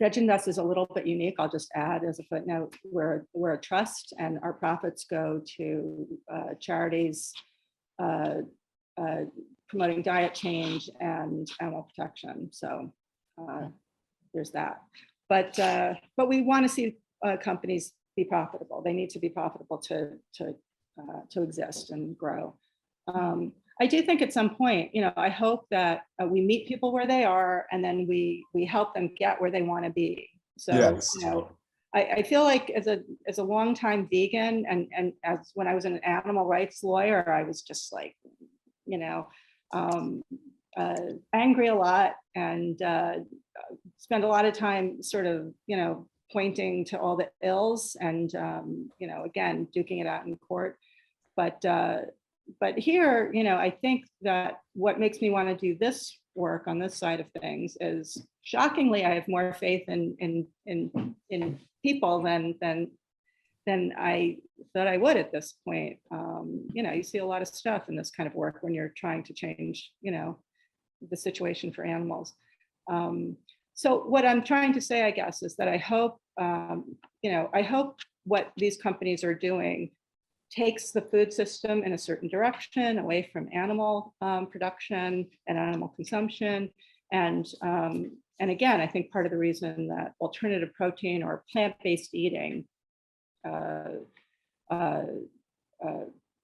Veginvest is a little bit unique. I'll just add as a footnote, we're a trust, and our profits go to charities promoting diet change and animal protection. So there's that. But we want to see companies be profitable. They need to be profitable to exist and grow. I do think at some point, I hope that we meet people where they are, and then we help them get where they want to be. So Yes. I feel like as a longtime vegan, and as when I was an animal rights lawyer, I was just like, angry a lot, and spend a lot of time sort of, pointing to all the ills, and again, duking it out in court. But here, I think that what makes me want to do this work on this side of things is, shockingly, I have more faith in people than I thought I would at this point. You see a lot of stuff in this kind of work when you're trying to change, the situation for animals. So what I'm trying to say, I guess, is that I hope, I hope what these companies are doing takes the food system in a certain direction, away from animal production and animal consumption. And again, I think part of the reason that alternative protein or plant-based eating,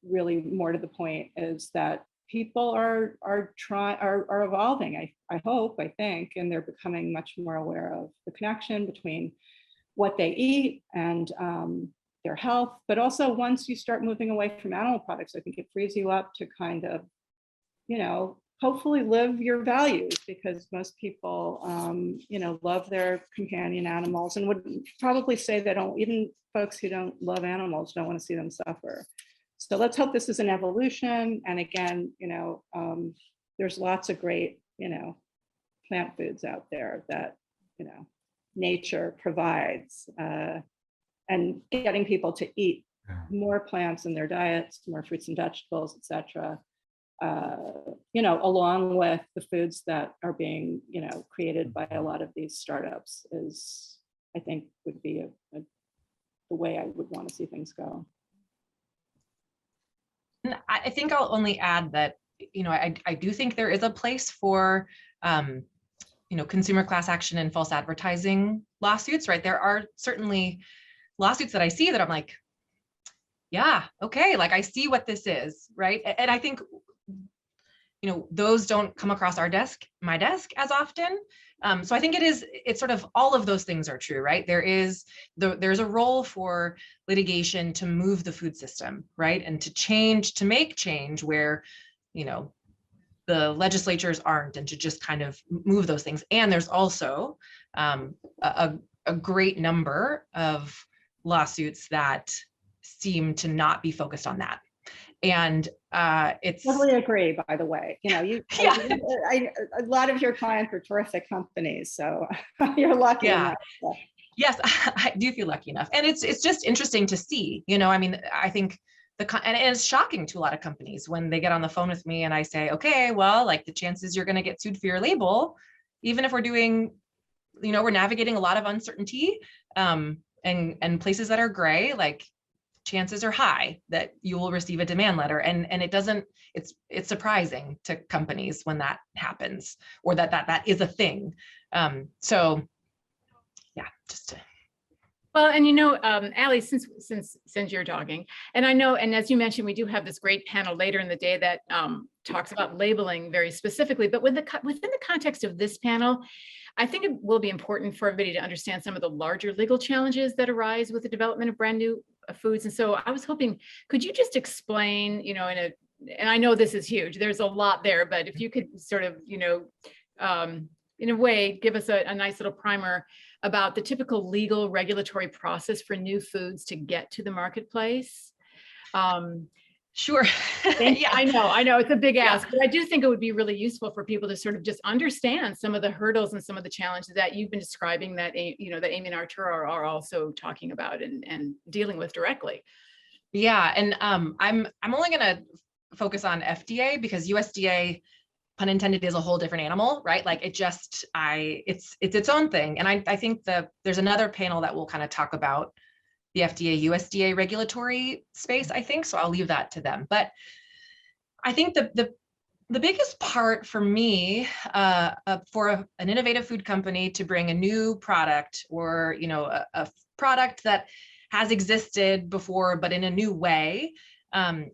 really more to the point, is that people are evolving, I hope, I think, and they're becoming much more aware of the connection between what they eat and their health. But also, once you start moving away from animal products, I think it frees you up to kind of, hopefully live your values, because most people, love their companion animals, and would probably say they don't, even folks who don't love animals don't want to see them suffer. So let's hope this is an evolution. And again, there's lots of great, plant foods out there that, nature provides, and getting people to eat more plants in their diets, more fruits and vegetables, et cetera, along with the foods that are being, created by a lot of these startups, is, I think, would be the way I would want to see things go. And I think I'll only add that, I do think there is a place for, consumer class action and false advertising lawsuits, right? There are certainly lawsuits that I see that I'm like, yeah, okay, like I see what this is, right? And I think, those don't come across my desk as often. So I think it's sort of all of those things are true, right? There's a role for litigation to move the food system, right? And to make change where, the legislatures aren't, and to just kind of move those things. And there's also a great number of lawsuits that seem to not be focused on that. And it's Totally agree, by the way. You know, Yeah. A lot of your clients are terrific companies, so you're lucky. Yeah. In that respect. Yes, I do feel lucky enough. And it's just interesting to see, you know, I mean, I think and it's shocking to a lot of companies when they get on the phone with me and I say, okay, well, like the chances you're going to get sued for your label, even if we're doing, you know, we're navigating a lot of uncertainty and places that are gray, like chances are high that you will receive a demand letter. And it doesn't, it's surprising to companies when that happens, or that is a thing. So yeah, just to. Well, and you know, Allie, since you're talking, and I know, and as you mentioned, we do have this great panel later in the day that talks about labeling very specifically, but within the context of this panel, I think it will be important for everybody to understand some of the larger legal challenges that arise with the development of brand new foods. And so I was hoping, could you just explain, you know, and I know this is huge, there's a lot there, but if you could sort of, you know, in a way, give us a nice little primer about the typical legal regulatory process for new foods to get to the marketplace. Sure. Yeah, I know it's a big ask, but I do think it would be really useful for people to sort of just understand some of the hurdles and some of the challenges that you've been describing that, you know, that Amy and Arturo are also talking about and dealing with directly. Yeah, and I'm only going to focus on FDA because USDA, pun intended, is a whole different animal, right? Like it's its own thing. And I think there's another panel that will kind of talk about the FDA, USDA regulatory space, I think. So I'll leave that to them. But I think the biggest part for me, for an innovative food company to bring a new product or, you know, a product that has existed before, but in a new way,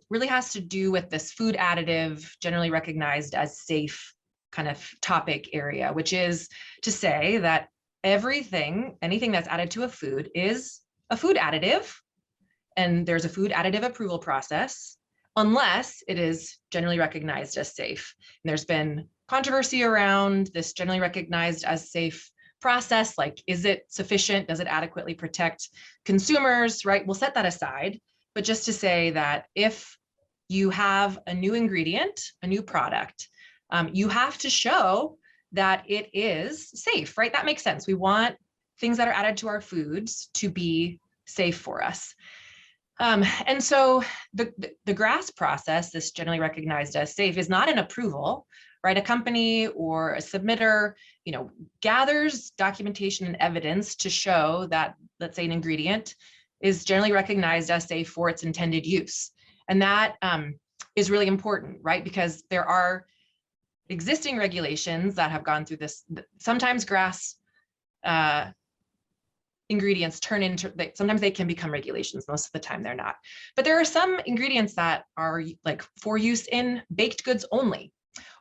really has to do with this food additive, generally recognized as safe kind of topic area, which is to say that anything that's added to a food is a food additive, and there's a food additive approval process, unless it is generally recognized as safe. And there's been controversy around this generally recognized as safe process, like, is it sufficient? Does it adequately protect consumers, right? We'll set that aside. But just to say that if you have a new ingredient, a new product, you have to show that it is safe, right? That makes sense. We want things that are added to our foods to be safe for us. And so the GRAS process, this generally recognized as safe, is not an approval, right? A company or a submitter, you know, gathers documentation and evidence to show that, let's say, an ingredient is generally recognized as safe for its intended use. And that is really important, right? Because there are existing regulations that have gone through this. Sometimes GRAS ingredients sometimes they can become regulations, most of the time they're not. But there are some ingredients that are like for use in baked goods only,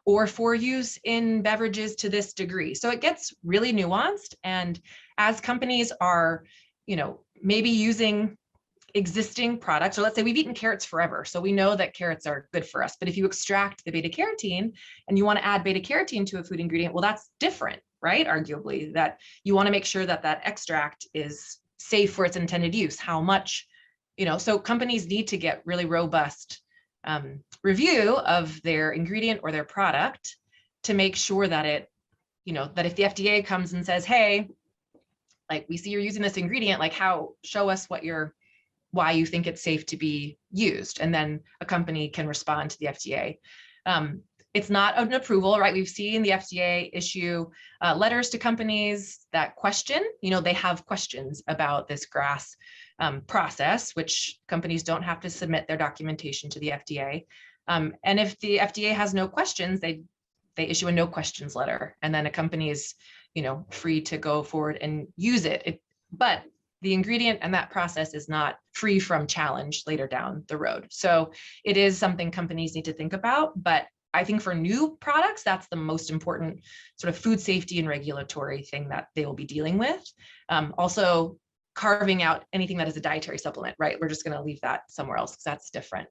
or for use in beverages to this degree. So it gets really nuanced. And as companies are, you know, maybe using existing products, or let's say we've eaten carrots forever, so we know that carrots are good for us. But if you extract the beta carotene and you want to add beta carotene to a food ingredient, well, that's different, right? Arguably, that you want to make sure that that extract is safe for its intended use. How much, you know, so companies need to get really robust review of their ingredient or their product to make sure that it, you know, that if the FDA comes and says, hey, like, we see you're using this ingredient, like, show us why you think it's safe to be used. And then a company can respond to the FDA. It's not an approval, right? We've seen the FDA issue letters to companies that question, you know, they have questions about this GRAS process, which companies don't have to submit their documentation to the FDA. And if the FDA has no questions, they issue a no questions letter, and then a company is, you know, free to go forward and use it. But the ingredient and that process is not free from challenge later down the road. So it is something companies need to think about. But I think for new products, that's the most important sort of food safety and regulatory thing that they will be dealing with. Also, carving out anything that is a dietary supplement, right? We're just going to leave that somewhere else because that's different.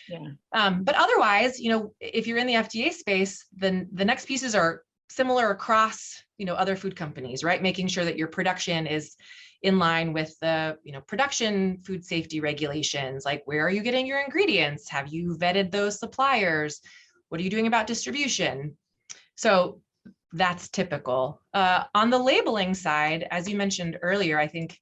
Yeah. But otherwise, you know, if you're in the FDA space, then the next pieces are similar across, other food companies, right? Making sure that your production is in line with the, production food safety regulations, like where are you getting your ingredients? Have you vetted those suppliers? What are you doing about distribution? So that's typical. On the labeling side, as you mentioned earlier, I think,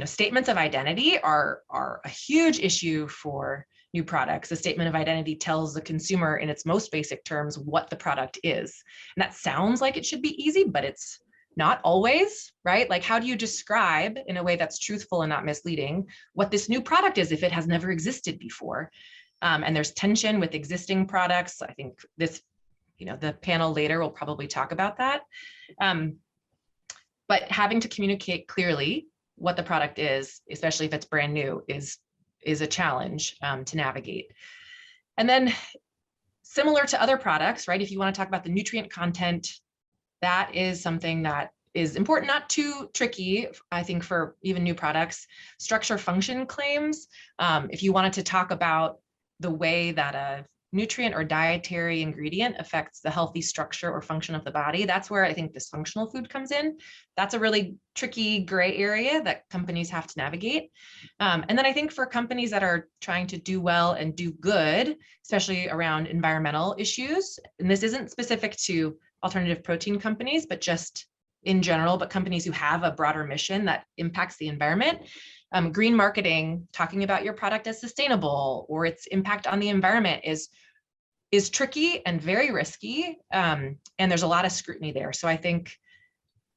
statements of identity are a huge issue for new products. A statement of identity tells the consumer in its most basic terms what the product is. And that sounds like it should be easy, but it's not always, right? Like, how do you describe in a way that's truthful and not misleading what this new product is if it has never existed before? And there's tension with existing products. I think this, the panel later will probably talk about that. But having to communicate clearly what the product is, especially if it's brand new, is a challenge to navigate. And then similar to other products, right? If you want to talk about the nutrient content, that is something that is important, not too tricky, I think, for even new products. Structure function claims, if you wanted to talk about the way that a nutrient or dietary ingredient affects the healthy structure or function of the body, that's where I think dysfunctional food comes in. That's a really tricky gray area that companies have to navigate. And then I think for companies that are trying to do well and do good, especially around environmental issues, and this isn't specific to alternative protein companies, but just in general, but companies who have a broader mission that impacts the environment. Green marketing, talking about your product as sustainable or its impact on the environment is tricky and very risky. And there's a lot of scrutiny there. So I think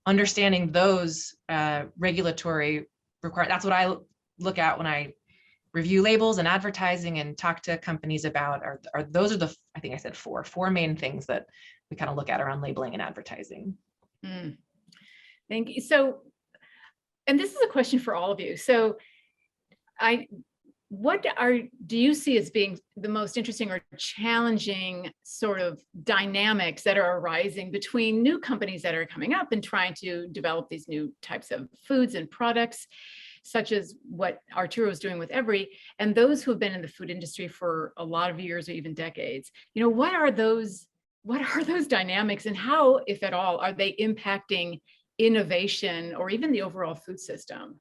understanding those regulatory requirements, that's what I look at when I review labels and advertising and talk to companies about, are those are the, I think I said four main things that we kind of look at around labeling and advertising. Thank you. So, and this is a question for all of you. So what do you see as being the most interesting or challenging sort of dynamics that are arising between new companies that are coming up and trying to develop these new types of foods and products, such as what Arturo is doing with Every, and those who have been in the food industry for a lot of years or even decades? What are those dynamics, and how, if at all, are they impacting innovation or even the overall food system?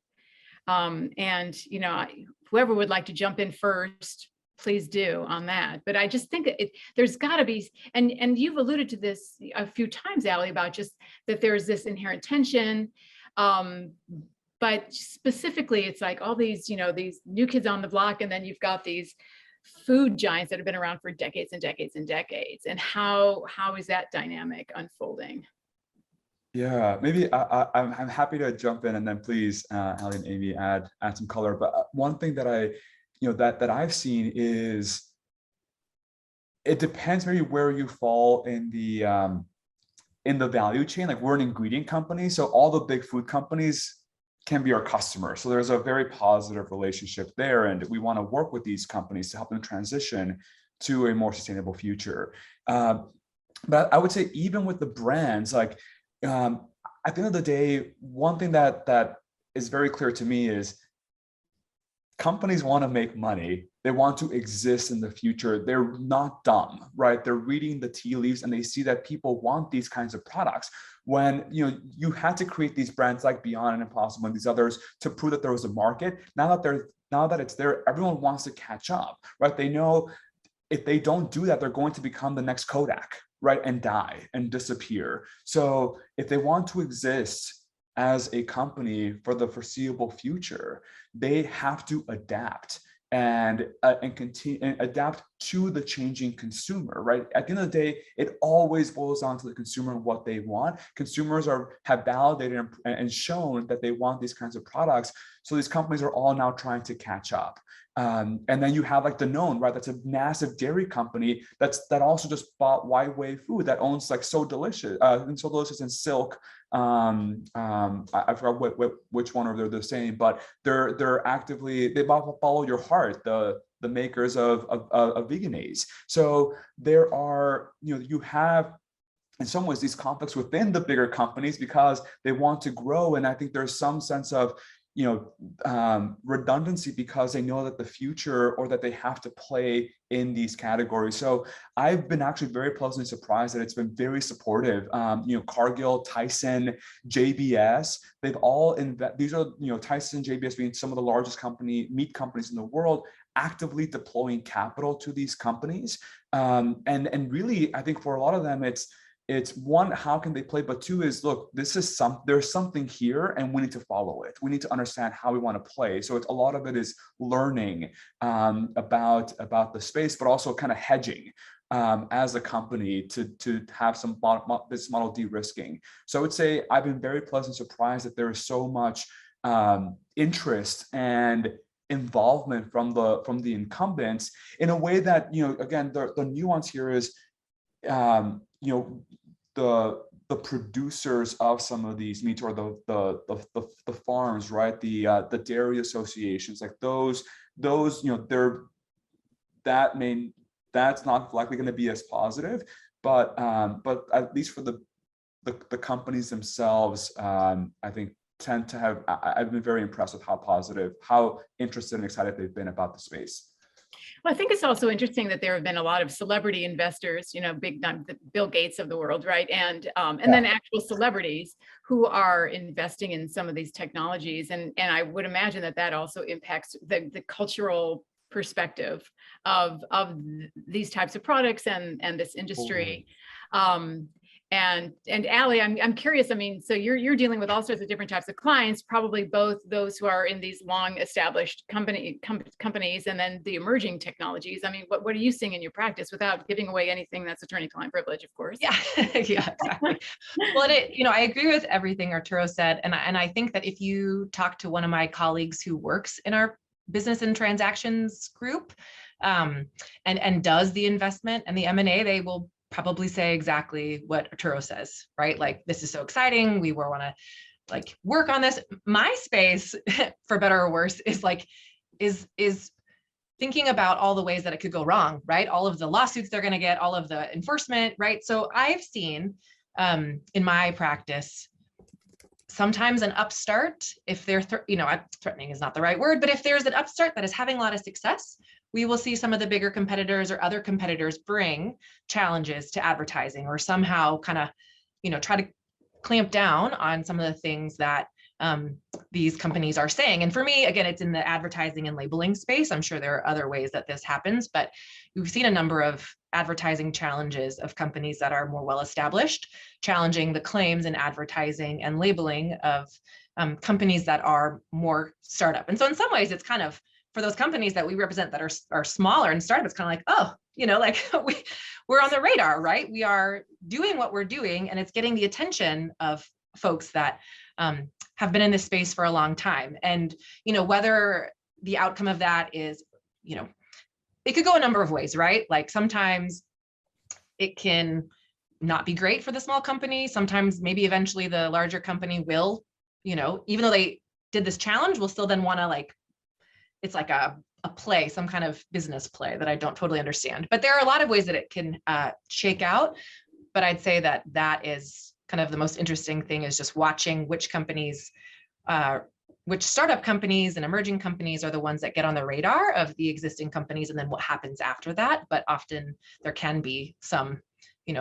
And whoever would like to jump in first, please do on that. But I just think there's got to be, and you've alluded to this a few times, Allie, about just that there's this inherent tension. But specifically, it's like all these, these new kids on the block, and then you've got these food giants that have been around for decades and decades and decades. And how is that dynamic unfolding? Yeah, maybe I'm happy to jump in, and then please, Allie and Amy, add some color. But one thing that that I've seen is it depends maybe where you fall in the value chain. Like, we're an ingredient company, so all the big food companies can be our customers. So there's a very positive relationship there, and we want to work with these companies to help them transition to a more sustainable future. But I would say even with the brands, like, at the end of the day, one thing that is very clear to me is companies want to make money. They want to exist in the future. They're not dumb, right? They're reading the tea leaves, and they see that people want these kinds of products. When you had to create these brands like Beyond and Impossible and these others to prove that there was a market. Now that it's there, everyone wants to catch up, right? They know if they don't do that, they're going to become the next Kodak, right? And die and disappear. So if they want to exist as a company for the foreseeable future, they have to adapt and continue and adapt to the changing consumer, right? At the end of the day, it always boils down to the consumer and what they want. Consumers have validated and shown that they want these kinds of products. So these companies are all now trying to catch up. And then you have like Danone, right? That's a massive dairy company that also just bought White Wave Food, that owns like So Delicious and Silk. I forgot which one they're the same, but they're actively, they follow your heart, the makers of Veginvest. So there are, you have in some ways these conflicts within the bigger companies because they want to grow. And I think there's some sense of, redundancy because they know that the future or that they have to play in these categories. So I've been actually very pleasantly surprised that it's been very supportive. Cargill, Tyson, JBS, they've all these are, Tyson, JBS being some of the largest meat companies in the world, actively deploying capital to these companies. And really, I think for a lot of them, it's one, how can they play? But two is, look, there's something here and we need to follow it. We need to understand how we want to play. So a lot of it is learning about the space, but also kind of hedging as a company to have some business model de-risking. So I would say I've been very pleasantly surprised that there is so much interest and involvement from the incumbents in a way that, again, the nuance here is, the producers of some of these meats, or the farms, right? The dairy associations, like those, that's not likely going to be as positive, but at least for the companies themselves, I think tend to have. I've been very impressed with how interested and excited they've been about the space. Well, I think it's also interesting that there have been a lot of celebrity investors, big Bill Gates of the world, right? And then actual celebrities who are investing in some of these technologies. And I would imagine that also impacts the cultural perspective of these types of products and this industry. And Allie, I'm curious. I mean, so you're dealing with all sorts of different types of clients, probably both those who are in these long established companies and then the emerging technologies. I mean, what are you seeing in your practice, without giving away anything that's attorney-client privilege, of course? Yeah, yeah, exactly. Well, I agree with everything Arturo said, and I think that if you talk to one of my colleagues who works in our business and transactions group, and does the investment and the M&A, they will probably say exactly what Arturo says, right? Like, this is so exciting. We want to work on this. My space, for better or worse, is thinking about all the ways that it could go wrong, right? All of the lawsuits they're going to get, all of the enforcement, right? So I've seen in my practice, sometimes an upstart, if they're, threatening is not the right word, but if there's an upstart that is having a lot of success, we will see some of the bigger competitors or other competitors bring challenges to advertising, or somehow kind of, try to clamp down on some of the things that these companies are saying. And for me, again, it's in the advertising and labeling space. I'm sure there are other ways that this happens, but we've seen a number of advertising challenges of companies that are more well-established, challenging the claims in advertising and labeling of companies that are more startup. And so in some ways, it's kind of, for those companies that we represent that are smaller and startup, it's kind of like, oh, we're on the radar, right? We are doing what we're doing, and it's getting the attention of folks that have been in this space for a long time. And, whether the outcome of that is, it could go a number of ways, right? Like, sometimes it can not be great for the small company. Sometimes maybe eventually the larger company will, even though they did this challenge, will still then want to it's like a play, some kind of business play that I don't totally understand. But there are a lot of ways that it can shake out. But I'd say that is kind of the most interesting thing, is just watching which companies, which startup companies and emerging companies are the ones that get on the radar of the existing companies, and then what happens after that. But often there can be some,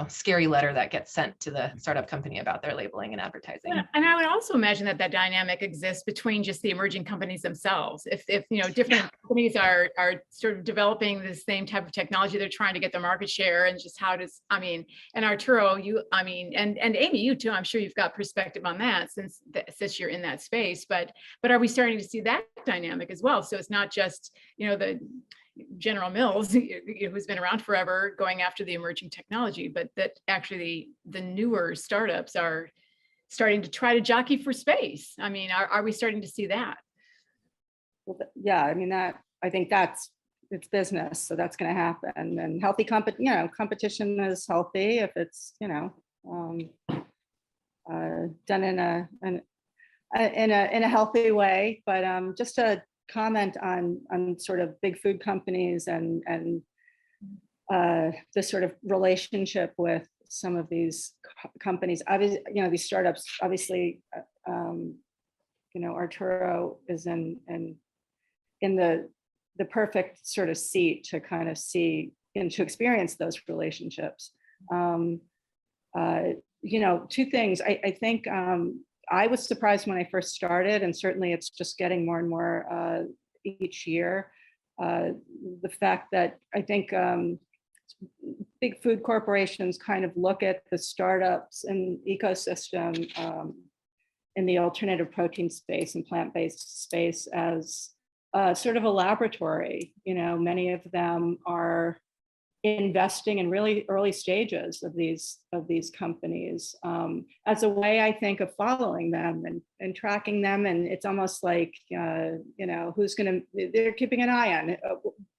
scary letter that gets sent to the startup company about their labeling and advertising. Yeah, and I would also imagine that dynamic exists between just the emerging companies themselves. If different companies are sort of developing the same type of technology, they're trying to get their market share, and just and Arturo, and Amy, you too, I'm sure you've got perspective on that since you're in that space. But are we starting to see that dynamic as well? So it's not just, the General Mills, who's been around forever, going after the emerging technology, but that actually the newer startups are starting to try to jockey for space. I mean, are we starting to see that? Well, yeah, I think it's business, so that's going to happen. And healthy competition is healthy if it's done in a healthy way. But just to comment on sort of big food companies and the sort of relationship with some of these companies. Obviously, these startups obviously Arturo is in the perfect sort of seat to kind of see and to experience those relationships. Two things. I think I was surprised when I first started, and certainly it's just getting more and more each year. The fact that I think big food corporations kind of look at the startups and ecosystem in the alternative protein space and plant-based space as sort of a laboratory. Many of them are investing in really early stages of these companies as a way, I think, of following them and tracking them. And it's almost like, who's going to, they're keeping an eye on it,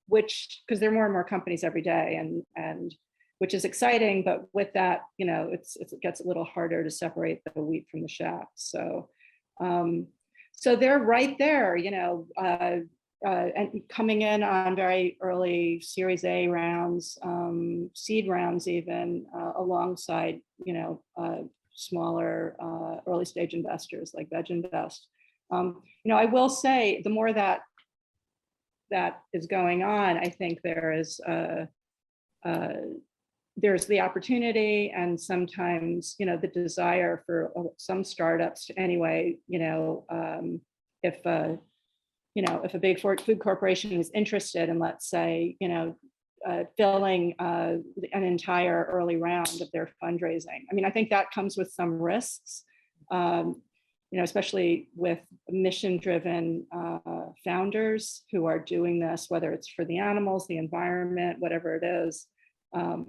because there are more and more companies every day, and which is exciting. But with that, it gets a little harder to separate the wheat from the chaff. So they're right there, and coming in on very early Series A rounds, seed rounds, even alongside, smaller early stage investors like Veginvest. I will say, the more that is going on, I think there's the opportunity, and sometimes, the desire for some startups to, anyway, if a big food corporation is interested in, let's say, filling an entire early round of their fundraising. I mean, I think that comes with some risks, especially with mission-driven founders who are doing this, whether it's for the animals, the environment, whatever it is. I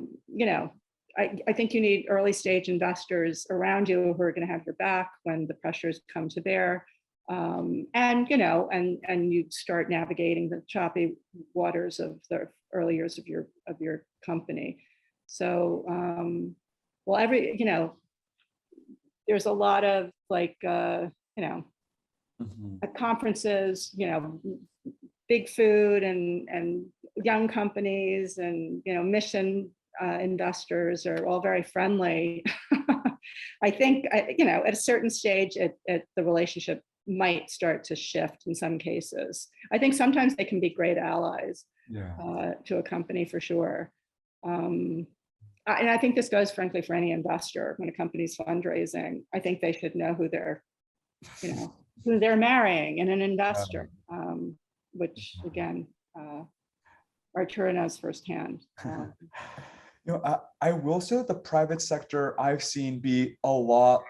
think you need early stage investors around you who are going to have your back when the pressures come to bear. And you start navigating the choppy waters of the early years of your company. So, there's a lot of at conferences, big food and young companies and, mission investors are all very friendly. I think, at a certain stage, the relationship might start to shift in some cases. I think sometimes they can be great allies to a company, for sure. And I think this goes, frankly, for any investor. When a company's fundraising, I think they should know who they're marrying in an investor, which, again, Arturo knows firsthand. I will say that the private sector I've seen be a lot,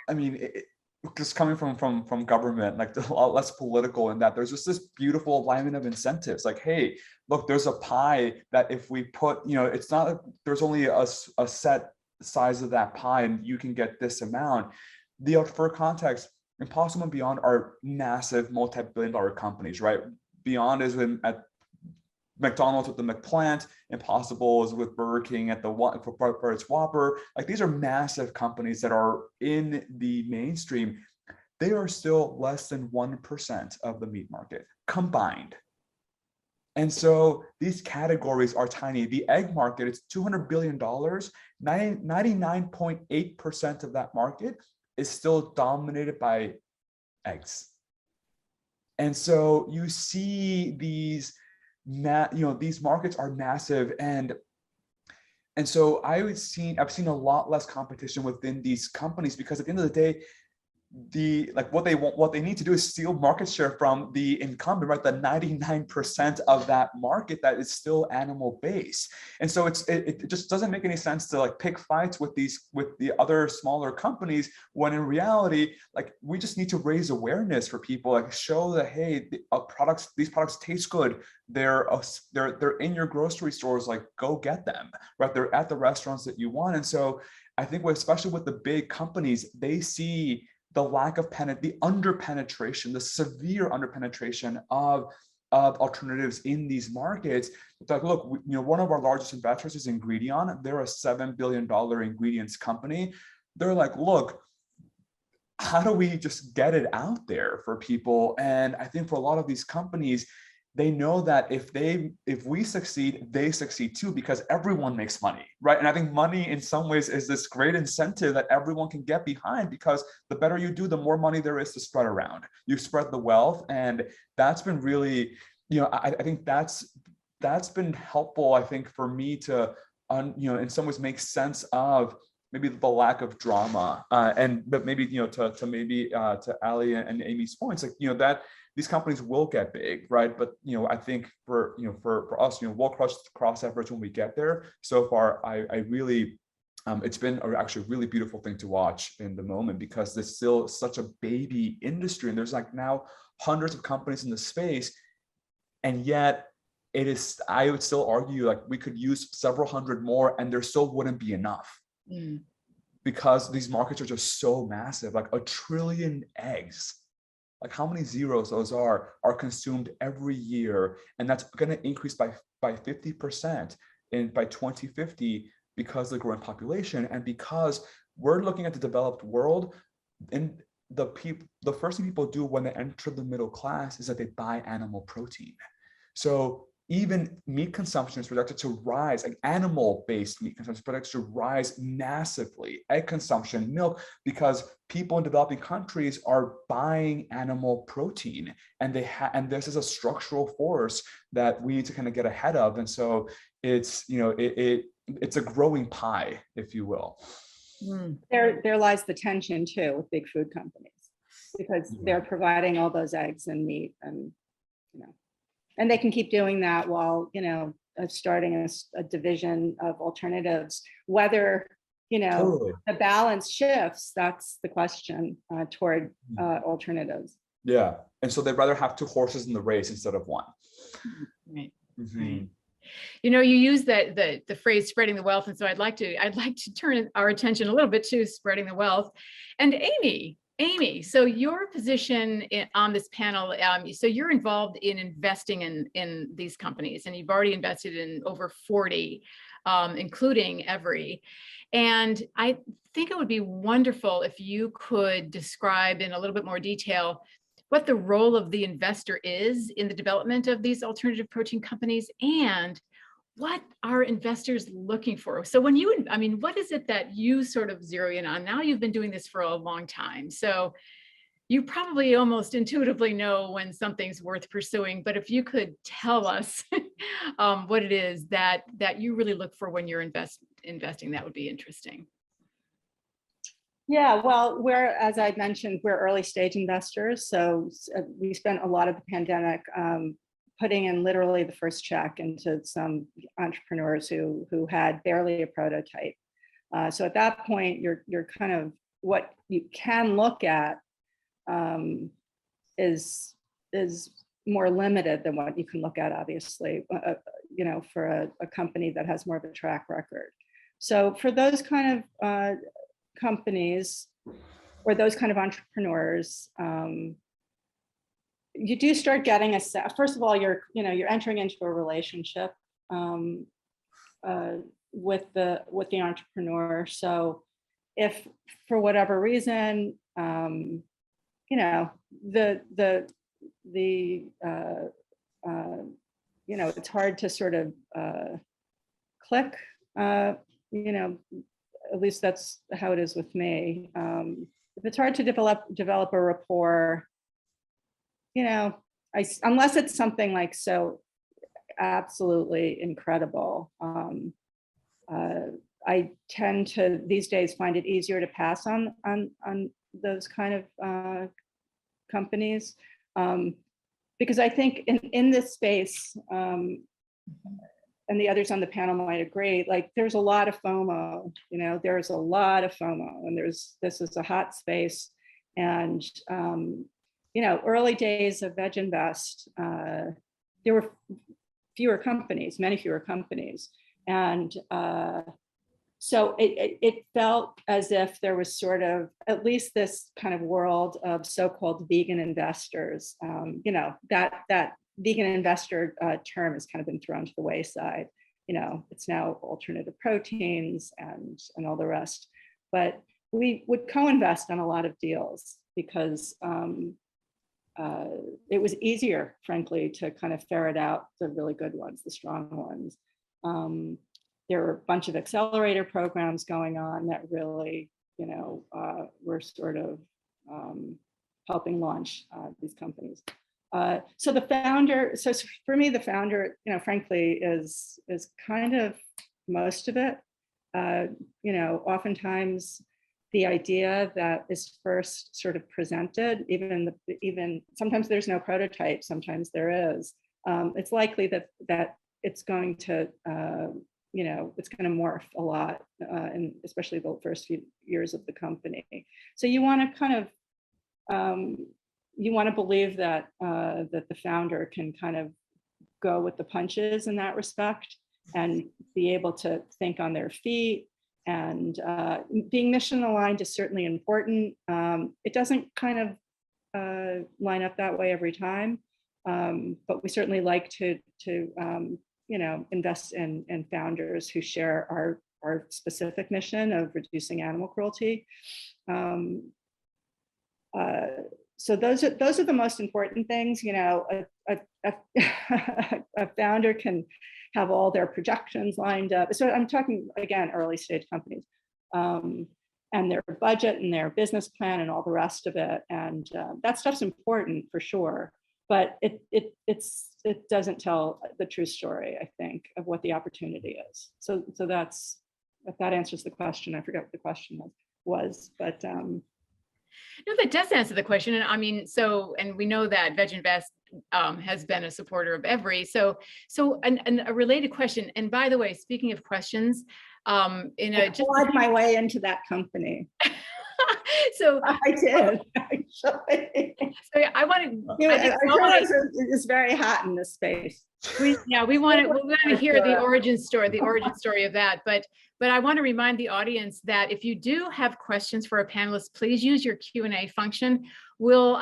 just coming from government, like a lot less political, in that there's just this beautiful alignment of incentives. Like, hey, look, there's a pie that if we put, it's not, there's only a set size of that pie and you can get this amount. For context, Impossible and Beyond are massive multi-billion-dollar companies, right? Beyond is at McDonald's with the McPlant, Impossible is with Burger King at for its Whopper. Like, these are massive companies that are in the mainstream. They are still less than 1% of the meat market combined. And so these categories are tiny. The egg market, it's $200 billion. 99.8% of that market is still dominated by eggs. And so you see these markets are massive, and so I've seen a lot less competition within these companies, because at the end of the day, what they need to do is steal market share from the incumbent, right? The 99% of that market that is still animal based. And so it just doesn't make any sense to pick fights with the other smaller companies, when in reality, we just need to raise awareness for people, show that, hey, these products taste good. They're in your grocery stores, go get them, right? They're at the restaurants that you want. And so I think especially with the big companies, they see the lack of the under-penetration, the severe under-penetration of alternatives in these markets. It's like, look, one of our largest investors is Ingredion. They're a $7 billion ingredients company. They're like, look, how do we just get it out there for people? And I think for a lot of these companies, they know that if we succeed, they succeed too, because everyone makes money, right? And I think money in some ways is this great incentive that everyone can get behind, because the better you do, the more money there is to spread around. You spread the wealth, and that's been really, I think that's been helpful, I think, for me to, in some ways make sense of maybe the lack of drama, but maybe, to Ali and Amy's points, like, that these companies will get big, right? But, I think for us, we'll cross efforts when we get there. So far, I really, it's been actually a really beautiful thing to watch in the moment, because there's still such a baby industry, and there's like now hundreds of companies in the space. And yet it is, I would still argue, like, we could use several hundred more and there still wouldn't be enough. Because these markets are just so massive, like 1 trillion eggs. Like, how many zeros those are consumed every year, and that's going to increase by 50% by 2050, because of the growing population, and because we're looking at the developed world. And the first thing people do when they enter the middle class is that they buy animal protein. So even meat consumption is projected to rise, like animal-based meat consumption is projected to rise massively. Egg consumption, milk, because people in developing countries are buying animal protein, and and this is a structural force that we need to kind of get ahead of. And so it's, it's a growing pie, if you will. There lies the tension too with big food companies, because they're providing all those eggs and meat, and and they can keep doing that while, starting a division of alternatives. Whether, Totally. the balance shifts, that's the question, toward alternatives. Yeah. And so they'd rather have 2 horses in the race instead of 1. Right. Mm-hmm. You use the phrase "spreading the wealth," and so I'd like to turn our attention a little bit to spreading the wealth. And Amy, so your position on this panel, so you're involved in investing in these companies, and you've already invested in over 40, including Every. And I think it would be wonderful if you could describe in a little bit more detail what the role of the investor is in the development of these alternative protein companies, and what are investors looking for? So when what is it that you sort of zero in on? Now you've been doing this for a long time, so you probably almost intuitively know when something's worth pursuing, but if you could tell us what it is that you really look for when you're investing, that would be interesting. Yeah, well, as I mentioned, we're early stage investors. So we spent a lot of the pandemic putting in literally the first check into some entrepreneurs who had barely a prototype. So at that point, you're kind of, what you can look at is more limited than what you can look at, obviously, for a company that has more of a track record. So for those kind of companies or those kind of entrepreneurs, you do start getting first of all, you're entering into a relationship with the entrepreneur. So if for whatever reason, it's hard to sort of click, at least that's how it is with me. If it's hard to develop a rapport, unless it's something like so absolutely incredible, I tend to these days find it easier to pass on those kind of companies, because I think in this space, and the others on the panel might agree, like there's a lot of FOMO, there's a lot of FOMO, and this is a hot space. And, early days of Veginvest, there were many fewer companies. And so it felt as if there was sort of at least this kind of world of so-called vegan investors, that vegan investor term has kind of been thrown to the wayside. It's now alternative proteins and all the rest. But we would co-invest on a lot of deals because it was easier, frankly, to kind of ferret out the really good ones, the strong ones. There were a bunch of accelerator programs going on that really, were sort of helping launch these companies. So the founder, so for me, the founder, frankly, is kind of most of it. Oftentimes the idea that is first sort of presented, even sometimes there's no prototype, sometimes there is. It's likely that it's going to, it's going to morph a lot, and especially the first few years of the company. So you want to kind of, you want to believe that that the founder can kind of go with the punches in that respect and be able to think on their feet. And being mission aligned is certainly important. It doesn't kind of line up that way every time, but we certainly like to invest in founders who share our specific mission of reducing animal cruelty. So those are the most important things. A founder can have all their projections lined up. So I'm talking, again, early stage companies, and their budget and their business plan and all the rest of it. And that stuff's important for sure, but it doesn't tell the true story, I think, of what the opportunity is. So that's, if that answers the question. I forget what the question was, but no, that does answer the question. And I mean, and we know that Veginvest has been a supporter of every. So and a related question. And by the way, speaking of questions, I clawed my way into that company. So I did. Actually. So I wanted. Arturos is very hot in this space. We want to hear the origin story of that. But I want to remind the audience that if you do have questions for our panelists, please use your Q&A function. We'll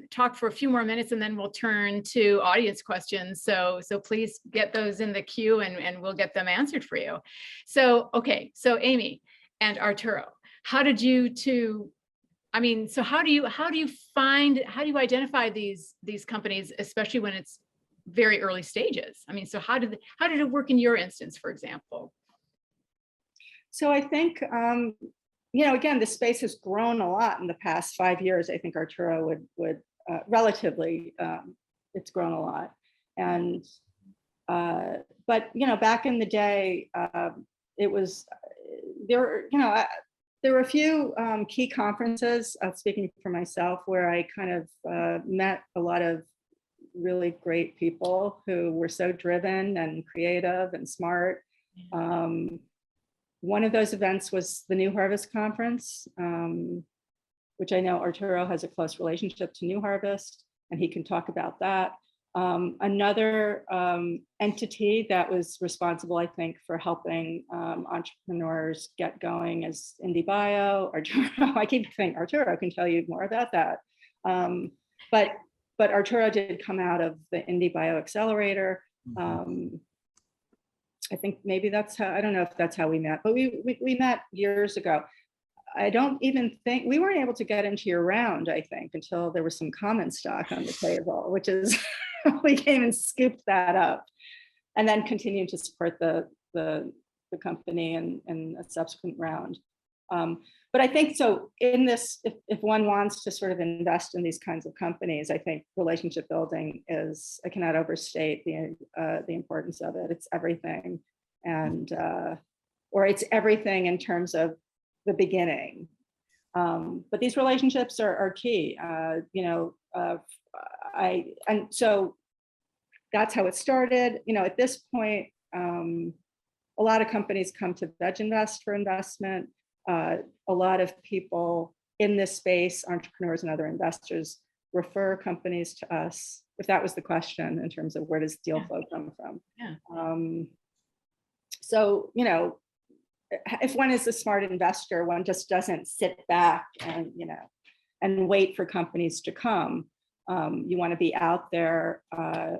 talk for a few more minutes and then we'll turn to audience questions. So please get those in the queue and we'll get them answered for you. So, okay, so Amy and Arturo, how do you identify these companies, especially when it's very early stages? I mean, so how did it work in your instance, for example? So I think, again, the space has grown a lot in the past 5 years. I think Arturo would relatively, it's grown a lot. And, but, back in the day, it was, there were a few key conferences, speaking for myself, where I kind of met a lot of really great people who were so driven and creative and smart. One of those events was the New Harvest Conference, which I know Arturo has a close relationship to New Harvest, and he can talk about that. Another entity that was responsible, I think, for helping entrepreneurs get going is IndieBio. Arturo, I keep saying Arturo can tell you more about that. But Arturo did come out of the IndieBio Accelerator. I think maybe that's how, I don't know if that's how we met, but we met years ago. I don't even think, we weren't able to get into your round, I think, until there was some common stock on the table, which is, we came and scooped that up and then continued to support the company in a subsequent round. But I think so in this, if one wants to sort of invest in these kinds of companies, I think relationship building is, I cannot overstate the importance of it. It's everything. And, or it's everything in terms of the beginning. But these relationships are key, and so that's how it started. At this point, a lot of companies come to Veginvest for investment. A lot of people in this space, entrepreneurs and other investors, refer companies to us, if that was the question in terms of where does deal flow come from. Yeah. So, if one is a smart investor, one just doesn't sit back and, and wait for companies to come. You want to be out there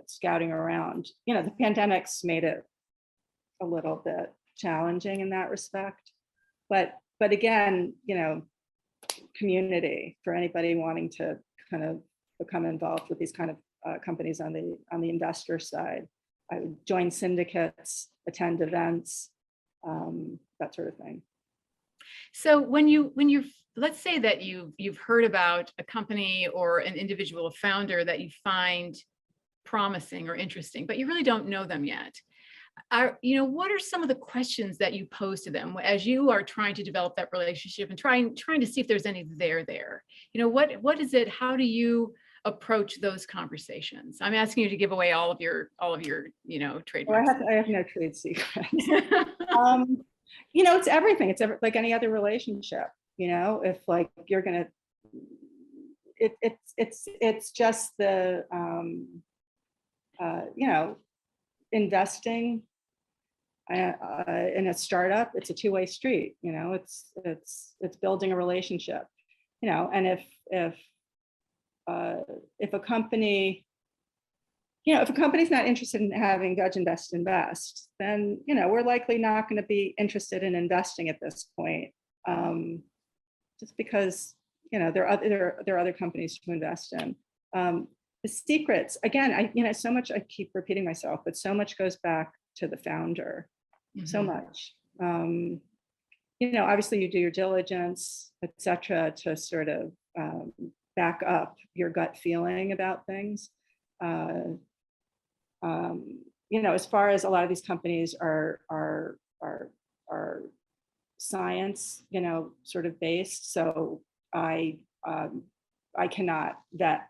scouting around. The pandemic's made it a little bit challenging in that respect. But again, community for anybody wanting to kind of become involved with these kind of companies on the investor side. I would join syndicates, attend events, that sort of thing. So when you're, let's say that you've heard about a company or an individual founder that you find promising or interesting, but you really don't know them yet. What are some of the questions that you pose to them as you are trying to develop that relationship and trying to see if there's any there? What is it? How do you approach those conversations? I'm asking you to give away all of your trade. Well, I have no trade secrets. It's everything. It's like any other relationship. If like you're gonna, it's just the investing in a startup. It's a two-way street. It's building a relationship. And if a company, if a company's not interested in having Veginvest invest, then we're likely not going to be interested in investing at this point, just because there are other companies to invest in. The secrets, again, so much, I keep repeating myself, but so much goes back to the founder. Mm-hmm. So much. Obviously you do your diligence, etc., to sort of back up your gut feeling about things. As far as a lot of these companies are science, sort of based. So I cannot vet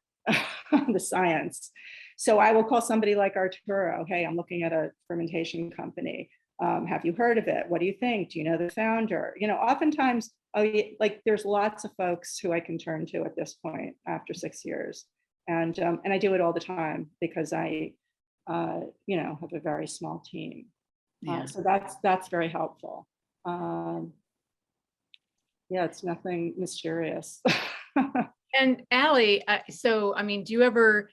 the science. So I will call somebody like Arturo. Hey, I'm looking at a fermentation company. Have you heard of it? What do you think? Do you know the founder? Oftentimes, there's lots of folks who I can turn to at this point after 6 years, and I do it all the time because I, have a very small team. Yeah. So that's very helpful. It's nothing mysterious. And Allie, do you ever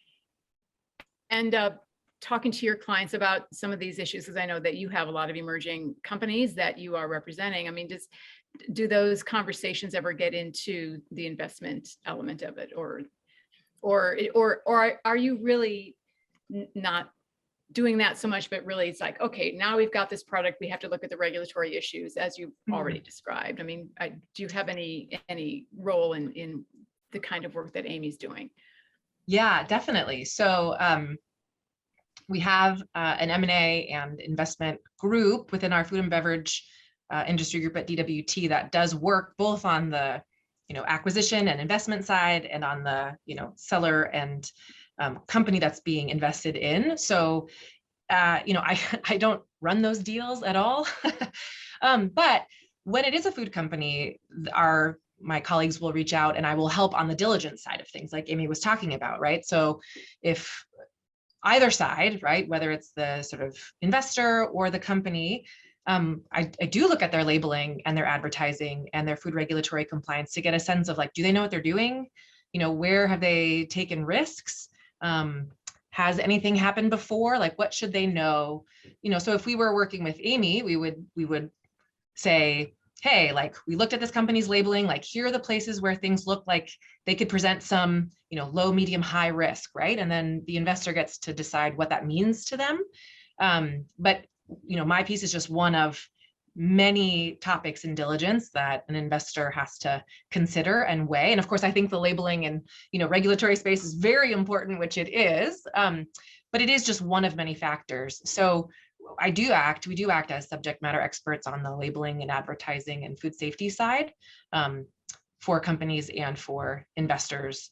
end up talking to your clients about some of these issues? Because I know that you have a lot of emerging companies that you are representing. Do those conversations ever get into the investment element of it, or are you really not doing that so much, but really it's like, okay, now we've got this product, we have to look at the regulatory issues as you've already described. Do you have any role in the kind of work that Amy's doing? Yeah, definitely. So we have an M&A and investment group within our food and beverage industry group at DWT that does work both on the acquisition and investment side and on the seller and company that's being invested in. So I don't run those deals at all. But when it is a food company, my colleagues will reach out and I will help on the diligence side of things, like Amy was talking about, right? So if either side, right, whether it's the sort of investor or the company, I do look at their labeling and their advertising and their food regulatory compliance to get a sense of do they know what they're doing? Where have they taken risks? Has anything happened before? What should they know? So if we were working with Amy, we would say, hey, we looked at this company's labeling, here are the places where things look like they could present some, low, medium, high risk, right? And then the investor gets to decide what that means to them. But, my piece is just one of many topics in diligence that an investor has to consider and weigh. And of course, I think the labeling and, regulatory space is very important, which it is, but it is just one of many factors. So we do act as subject matter experts on the labeling and advertising and food safety side for companies and for investors,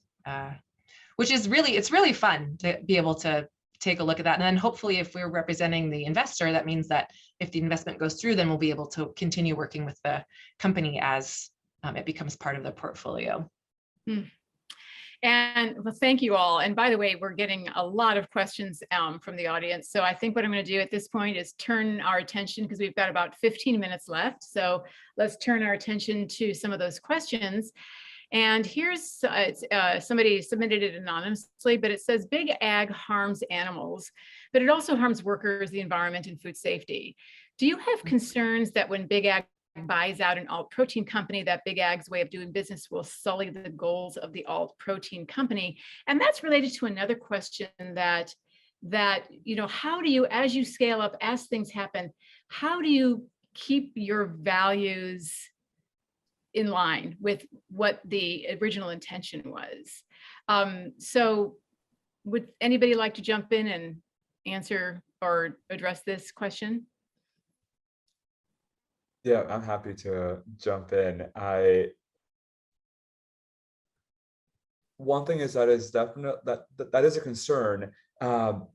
which is it's really fun to be able to take a look at that. And then hopefully if we're representing the investor, that means that if the investment goes through, then we'll be able to continue working with the company as it becomes part of the portfolio. And well, thank you all. And by the way, we're getting a lot of questions from the audience. So I think what I'm going to do at this point is turn our attention, because we've got about 15 minutes left. So let's turn our attention to some of those questions. And here's somebody submitted it anonymously, but it says big ag harms animals, but it also harms workers, the environment, and food safety. Do you have concerns that when big ag buys out an alt protein company, that big ag's way of doing business will sully the goals of the alt protein company. And that's related to another question that how do you, as you scale up, as things happen, how do you keep your values in line with what the original intention was? So would anybody like to jump in and answer or address this question? Yeah, I'm happy to jump in. One thing is that is definite that is a concern. The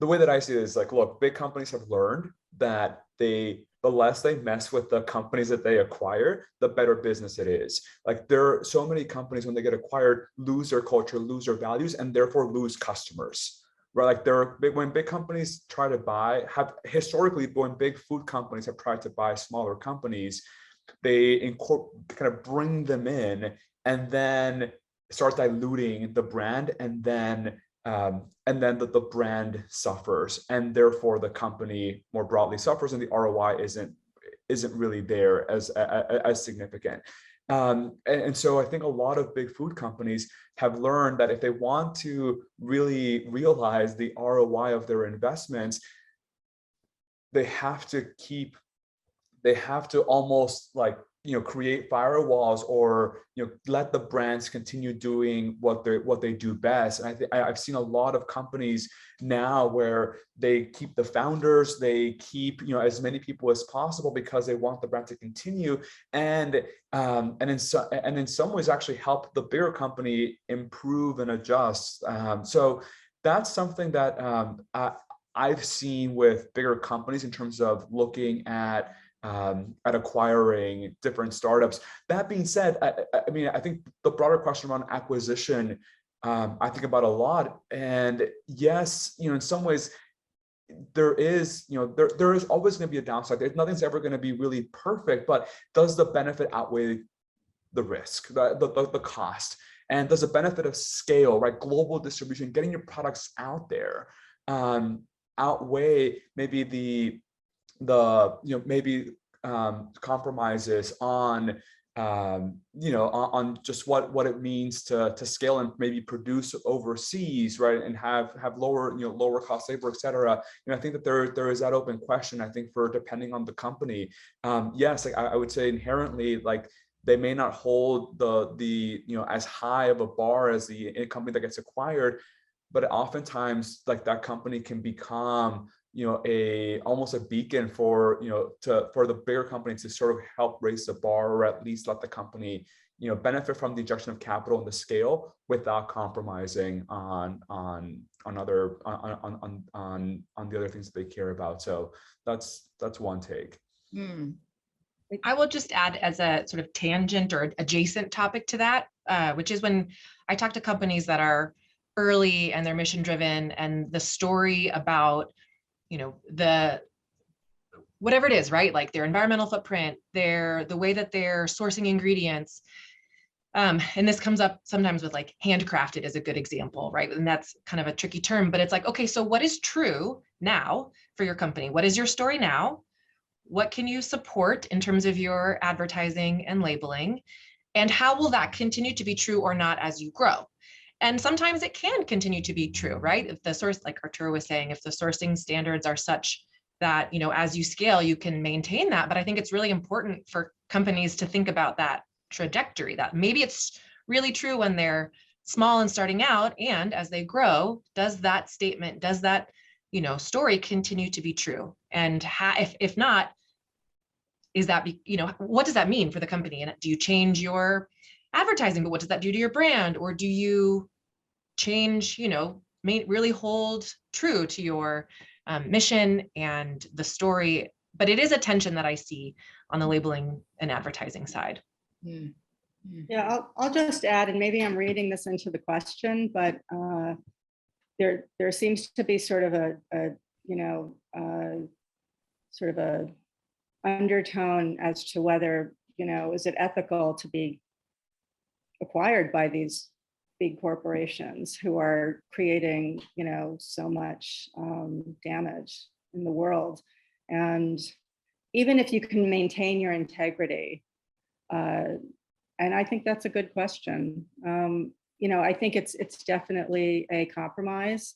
way that I see it is like, look, big companies have learned that the less they mess with the companies that they acquire, the better business it is. Like, there are so many companies, when they get acquired, lose their culture, lose their values, and therefore lose customers. Right? Like, when big companies try to buy, have historically, when big food companies have tried to buy smaller companies, they kind of bring them in and then start diluting the brand, and then the brand suffers, and therefore the company more broadly suffers, and the ROI isn't really there as significant. And so I think a lot of big food companies have learned that if they want to really realize the ROI of their investments, they have to almost like, create firewalls, or let the brands continue doing what they do best. And I've seen a lot of companies now where they keep the founders, they keep as many people as possible, because they want the brand to continue, and in some ways actually help the bigger company improve and adjust. So that's something that I've seen with bigger companies in terms of looking at acquiring different startups. That being said, I think the broader question around acquisition, I think about a lot. And yes, in some ways, there is always going to be a downside. Nothing's ever going to be really perfect, but does the benefit outweigh the risk, the cost? And does the benefit of scale, right, global distribution, getting your products out there, outweigh maybe compromises on on just what it means to scale and maybe produce overseas, right, and have lower cost labor, et cetera. I think that there is that open question, I think, for depending on the company. Yes, like I would say inherently, like, they may not hold the as high of a bar as the company that gets acquired, but oftentimes, like, that company can become almost a beacon for for the bigger company to sort of help raise the bar, or at least let the company benefit from the injection of capital and the scale without compromising on the other things that they care about. So that's one take. I will just add, as a sort of tangent or adjacent topic to that, which is when I talk to companies that are early and they're mission driven, and the story about the whatever it is, right? Like their environmental footprint, the way that they're sourcing ingredients. And this comes up sometimes with like handcrafted is a good example, right? And that's kind of a tricky term, but it's like, okay, so what is true now for your company? What is your story now? What can you support in terms of your advertising and labeling? And how will that continue to be true or not as you grow? And sometimes it can continue to be true, right? If the source, like Arturo was saying, if the sourcing standards are such that, as you scale, you can maintain that. But I think it's really important for companies to think about that trajectory, that maybe it's really true when they're small and starting out, and as they grow, does that statement, does that, story continue to be true? And if not, is that, what does that mean for the company? And do you change your advertising, but what does that do to your brand? Or do you change, really hold true to your mission and the story? But it is a tension that I see on the labeling and advertising side. Yeah, I'll just add, and maybe I'm reading this into the question, but there seems to be sort of a undertone as to whether, is it ethical to be acquired by these big corporations who are creating, so much damage in the world. And, even if you can maintain your integrity? And I think that's a good question. I think it's definitely a compromise.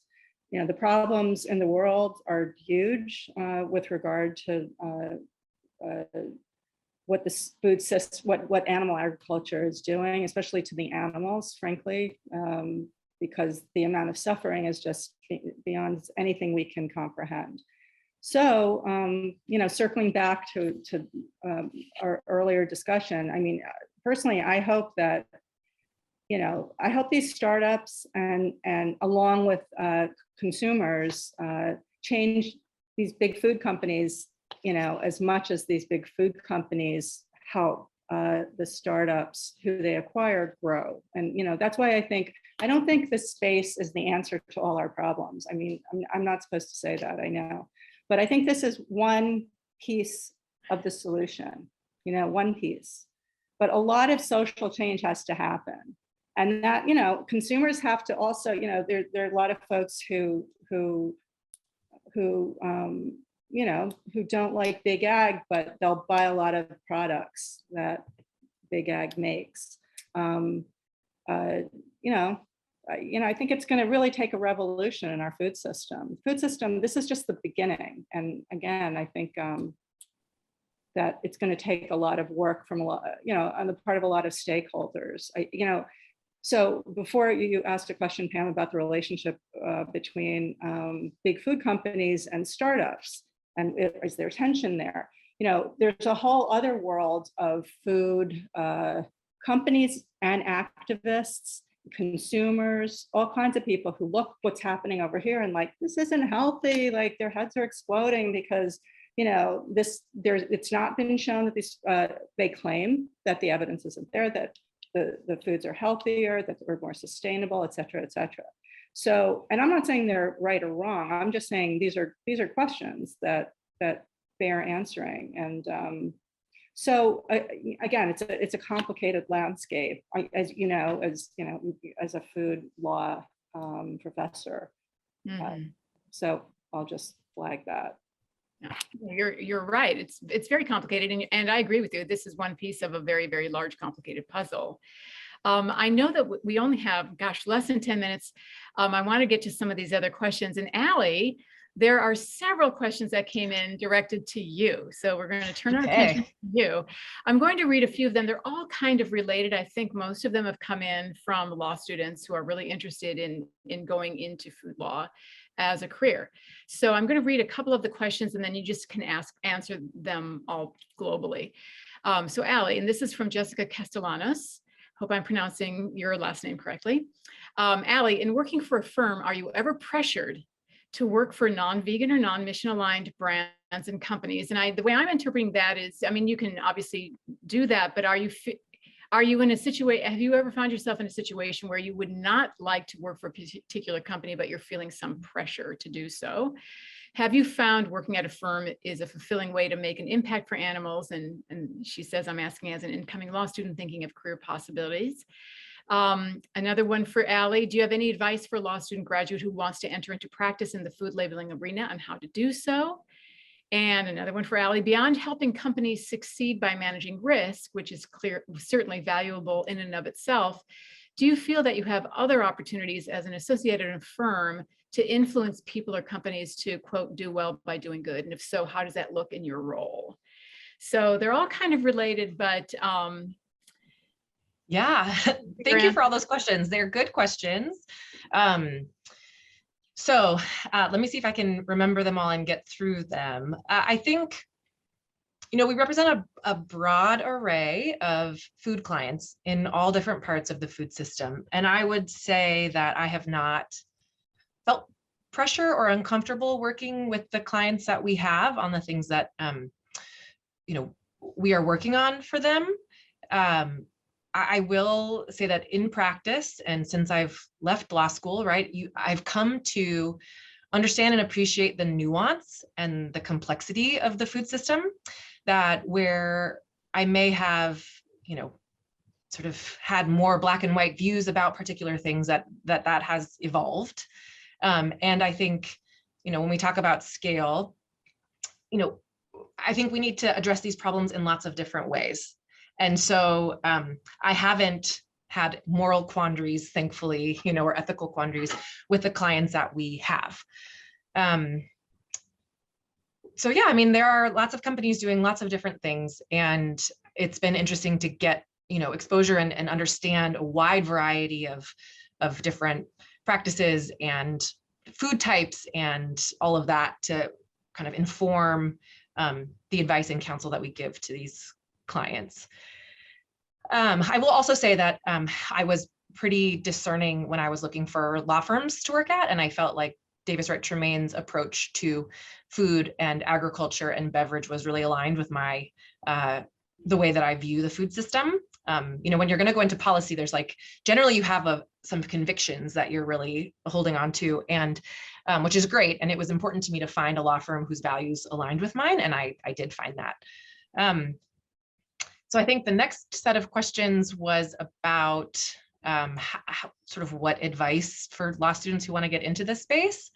The problems in the world are huge with regard to what the food system, what animal agriculture is doing, especially to the animals, frankly, because the amount of suffering is just beyond anything we can comprehend. So, circling back to our earlier discussion, I mean, personally, I hope that, I hope these startups and along with consumers change these big food companies, as much as these big food companies help the startups who they acquire grow. And, that's why I don't think this space is the answer to all our problems. I mean, I'm not supposed to say that, I know. But I think this is one piece of the solution, one piece. But a lot of social change has to happen. And that, consumers have to also, there are a lot of folks who don't like big ag, but they'll buy a lot of products that big ag makes. I think it's going to really take a revolution in our food system. This is just the beginning. And again, I think that it's going to take a lot of work from on the part of a lot of stakeholders. So before you asked a question, Pam, about the relationship between big food companies and startups, and is there tension there? There's a whole other world of food companies and activists, consumers, all kinds of people who look what's happening over here and like, this isn't healthy, like their heads are exploding because it's not been shown that these they claim that the evidence isn't there, that the foods are healthier, that they're more sustainable, et cetera, et cetera. So, and I'm not saying they're right or wrong, I'm just saying these are questions that bear answering. And so again, it's a complicated landscape, as a food law professor. Mm-hmm. So I'll just flag that. You're right. It's very complicated, and I agree with you. This is one piece of a very, very large, complicated puzzle. I know that we only have, less than 10 minutes. I want to get to some of these other questions. And Allie, there are several questions that came in directed to you. So we're going to turn our attention to you. I'm going to read a few of them. They're all kind of related. I think most of them have come in from law students who are really interested in going into food law as a career. So I'm going to read a couple of the questions and then you just can answer them all globally. So Allie, and this is from Jessica Castellanos. Hope I'm pronouncing your last name correctly. Allie, in working for a firm, are you ever pressured to work for non-vegan or non-mission aligned brands and companies? And the way I'm interpreting that is, I mean, you can obviously do that, but are you in a situation, have you ever found yourself in a situation where you would not like to work for a particular company, but you're feeling some pressure to do so? Have you found working at a firm is a fulfilling way to make an impact for animals? And she says, I'm asking as an incoming law student thinking of career possibilities. Another one for Allie, do you have any advice for a law student graduate who wants to enter into practice in the food labeling arena on how to do so? And another one for Allie, beyond helping companies succeed by managing risk, which is certainly valuable in and of itself, do you feel that you have other opportunities as an associate in a firm to influence people or companies to, quote, do well by doing good? And if so, how does that look in your role? So they're all kind of related, but yeah, thank you for all those questions. They're good questions. So let me see if I can remember them all and get through them. I think, we represent a broad array of food clients in all different parts of the food system. And I would say that I have not felt pressure or uncomfortable working with the clients that we have on the things that, we are working on for them. I will say that in practice, and since I've left law school, right, I've come to understand and appreciate the nuance and the complexity of the food system, that where I may have, sort of had more black and white views about particular things that has evolved. And I think, when we talk about scale, I think we need to address these problems in lots of different ways. And so I haven't had moral quandaries, thankfully, or ethical quandaries with the clients that we have. So yeah, I mean, there are lots of companies doing lots of different things, and it's been interesting to get, exposure and understand a wide variety of different practices and food types and all of that to kind of inform the advice and counsel that we give to these clients. I will also say that I was pretty discerning when I was looking for law firms to work at, and I felt like Davis Wright Tremaine's approach to food and agriculture and beverage was really aligned with my the way that I view the food system. When you're going to go into policy, there's generally you have some convictions that you're really holding on to, and which is great. And it was important to me to find a law firm whose values aligned with mine, and I did find that. So I think the next set of questions was about sort of what advice for law students who want to get into this space.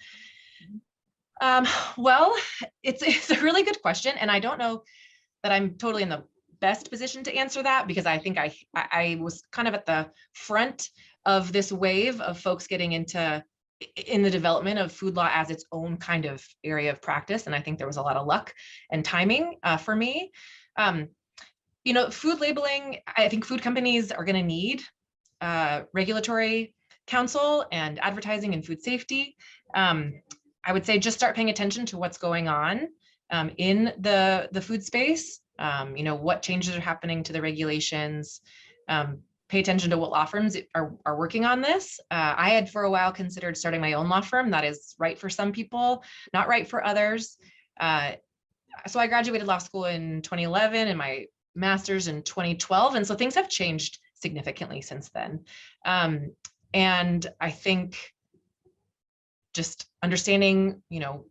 Well, it's a really good question, and I don't know that I'm totally in the best position to answer that, because I think I was kind of at the front of this wave of folks getting in the development of food law as its own kind of area of practice, and I think there was a lot of luck and timing for me. Food labeling, I think food companies are going to need regulatory counsel and advertising and food safety. I would say just start paying attention to what's going on in the food space. What changes are happening to the regulations. Pay attention to what law firms are working on this. I had for a while considered starting my own law firm. That is right for some people, not right for others. So I graduated law school in 2011 and my master's in 2012. And so things have changed significantly since then. And I think just understanding,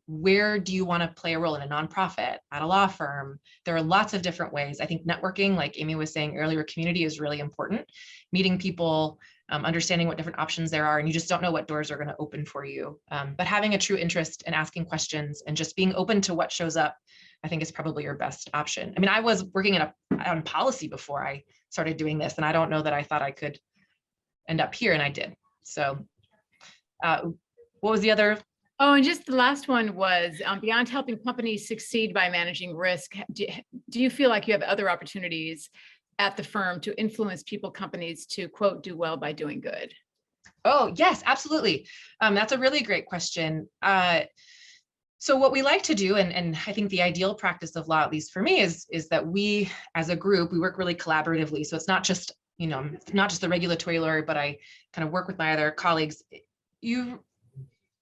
where do you want to play a role in a nonprofit, at a law firm? There are lots of different ways. I think networking, like Amy was saying earlier, community is really important. Meeting people, understanding what different options there are, and you just don't know what doors are going to open for you. But having a true interest in asking questions and just being open to what shows up, I think is probably your best option. I mean, I was working on policy before I started doing this, and I don't know that I thought I could end up here, and I did. So what was the other? Oh, and just the last one was beyond helping companies succeed by managing risk, do you feel like you have other opportunities at the firm to influence people, companies to, quote, do well by doing good? Oh, yes, absolutely. That's a really great question. So what we like to do, and I think the ideal practice of law, at least for me, is that we, as a group, we work really collaboratively. So it's not just, not just the regulatory lawyer, but I kind of work with my other colleagues.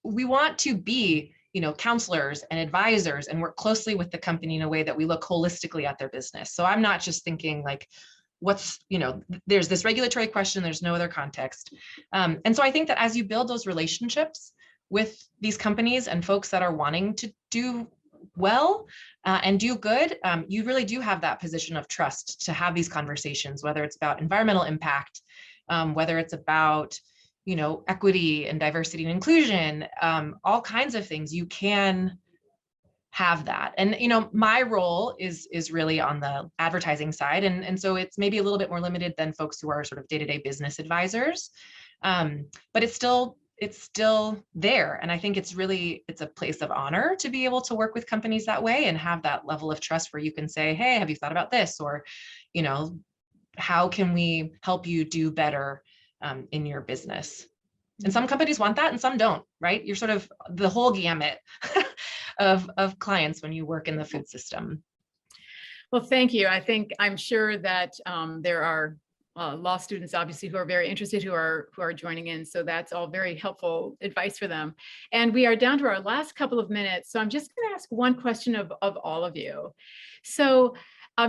We want to be, counselors and advisors and work closely with the company in a way that we look holistically at their business. So I'm not just thinking there's this regulatory question, there's no other context. And so I think that as you build those relationships with these companies and folks that are wanting to do well and do good, you really do have that position of trust to have these conversations, whether it's about environmental impact, whether it's about equity and diversity and inclusion, all kinds of things. You can have that. And, my role is really on the advertising side. And so it's maybe a little bit more limited than folks who are sort of day-to-day business advisors. But it's still there. And I think it's a place of honor to be able to work with companies that way and have that level of trust where you can say, hey, have you thought about this? Or, how can we help you do better in your business? And some companies want that and some don't, right? You're sort of the whole gamut of clients when you work in the food system. Well, thank you. I'm sure that there are law students, obviously, who are very interested, who are joining in. So that's all very helpful advice for them. And we are down to our last couple of minutes. So I'm just going to ask one question of all of you. So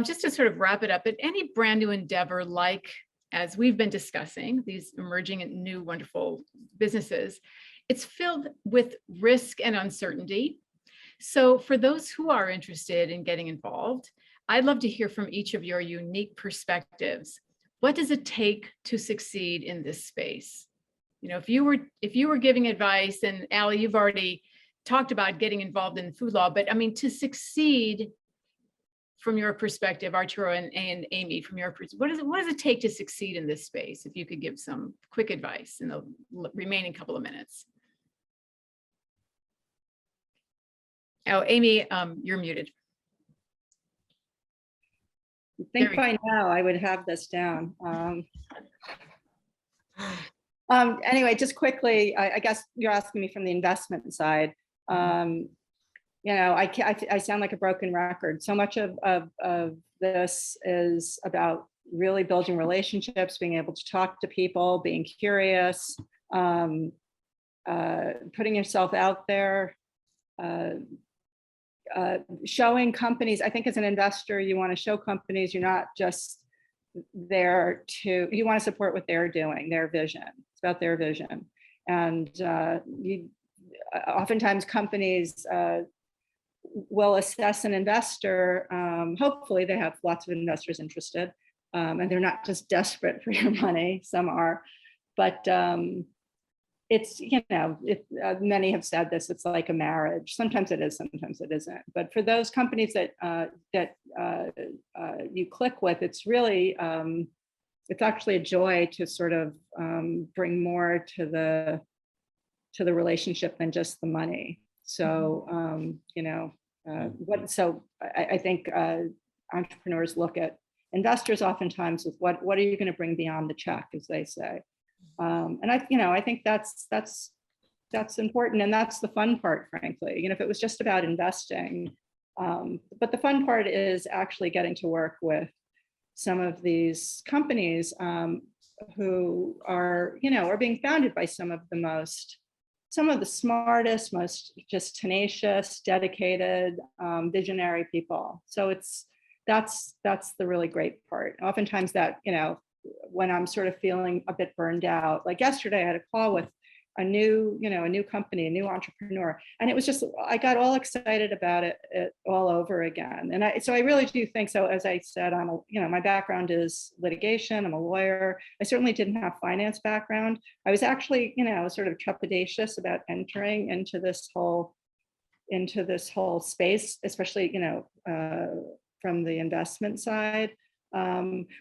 just to sort of wrap it up, at any brand new endeavor, like as we've been discussing, these emerging and new wonderful businesses, it's filled with risk and uncertainty. So for those who are interested in getting involved, I'd love to hear from each of your unique perspectives. What does it take to succeed in this space? If you were giving advice, and Allie, you've already talked about getting involved in food law, but I mean, to succeed from your perspective, Arturo and Amy, from your perspective, what does it take to succeed in this space? If you could give some quick advice in the remaining couple of minutes. Oh, Amy, you're muted. I think by now I would have this down. Anyway, just quickly, I guess you're asking me from the investment side. You know, I sound like a broken record. So much of this is about really building relationships, being able to talk to people, being curious, putting yourself out there, showing companies. I think as an investor, you want to show companies you're not just there to, you want to support what they're doing, their vision. It's about their vision. And oftentimes companies will assess an investor. Hopefully they have lots of investors interested, and they're not just desperate for your money. Some are, but it's, you know, many have said this, it's like a marriage. Sometimes it is, sometimes it isn't. But for those companies that you click with, it's really, it's actually a joy to sort of bring more to the relationship than just the money. So, you know, I think entrepreneurs look at investors oftentimes with what are you going to bring beyond the check, as they say. And I think that's important, and that's the fun part, frankly. You know, if it was just about investing, but the fun part is actually getting to work with some of these companies who are, you know, are being founded by some of the smartest, most just tenacious, dedicated, visionary people. So that's the really great part. Oftentimes that, you know, when I'm sort of feeling a bit burned out, like yesterday I had a call with a new company, a new entrepreneur, and it was just, I got all excited about it all over again. And so I really do think so. As I said, my background is litigation. I'm a lawyer. I certainly didn't have finance background. I was actually, you know, sort of trepidatious about entering into this whole space, especially, you know, from the investment side.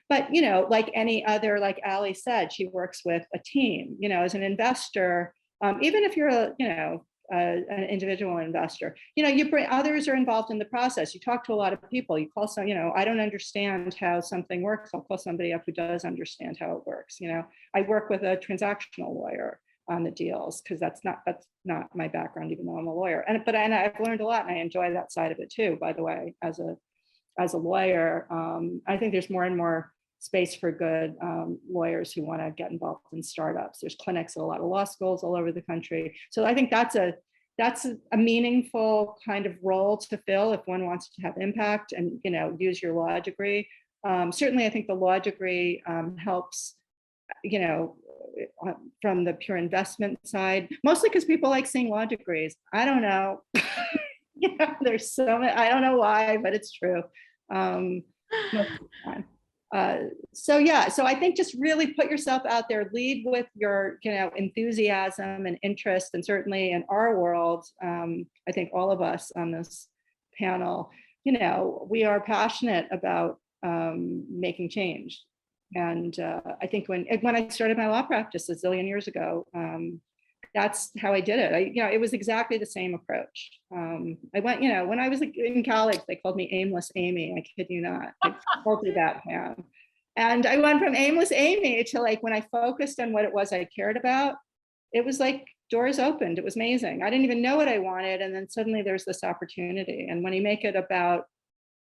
But, you know, like any other, like Ali said, she works with a team, you know, as an investor, even if you're an individual investor, you know, you bring others are involved in the process. You talk to a lot of people, you call some, you know, I don't understand how something works. I'll call somebody up who does understand how it works. You know, I work with a transactional lawyer on the deals because that's not my background, even though I'm a lawyer. And I've learned a lot, and I enjoy that side of it too, by the way, as a lawyer. I think there's more and more space for good lawyers who want to get involved in startups. There's clinics at a lot of law schools all over the country. So I think that's a meaningful kind of role to fill if one wants to have impact and, you know, use your law degree. Certainly, I think the law degree helps, you know, from the pure investment side, mostly because people like seeing law degrees. I don't know. You know, there's so many, I don't know why, but it's true. Most of the time. So yeah, so I think just really put yourself out there, lead with your, you know, enthusiasm and interest. And certainly in our world, I think all of us on this panel, you know, we are passionate about making change. And I think when I started my law practice a zillion years ago, that's how I did it. You know, it was exactly the same approach. I went, you know, when I was in college, they called me Aimless Amy. I kid you not. They called me that, Pam. And I went from Aimless Amy to, like, when I focused on what it was I cared about, it was like doors opened. It was amazing. I didn't even know what I wanted. And then suddenly there's this opportunity. And when you make it about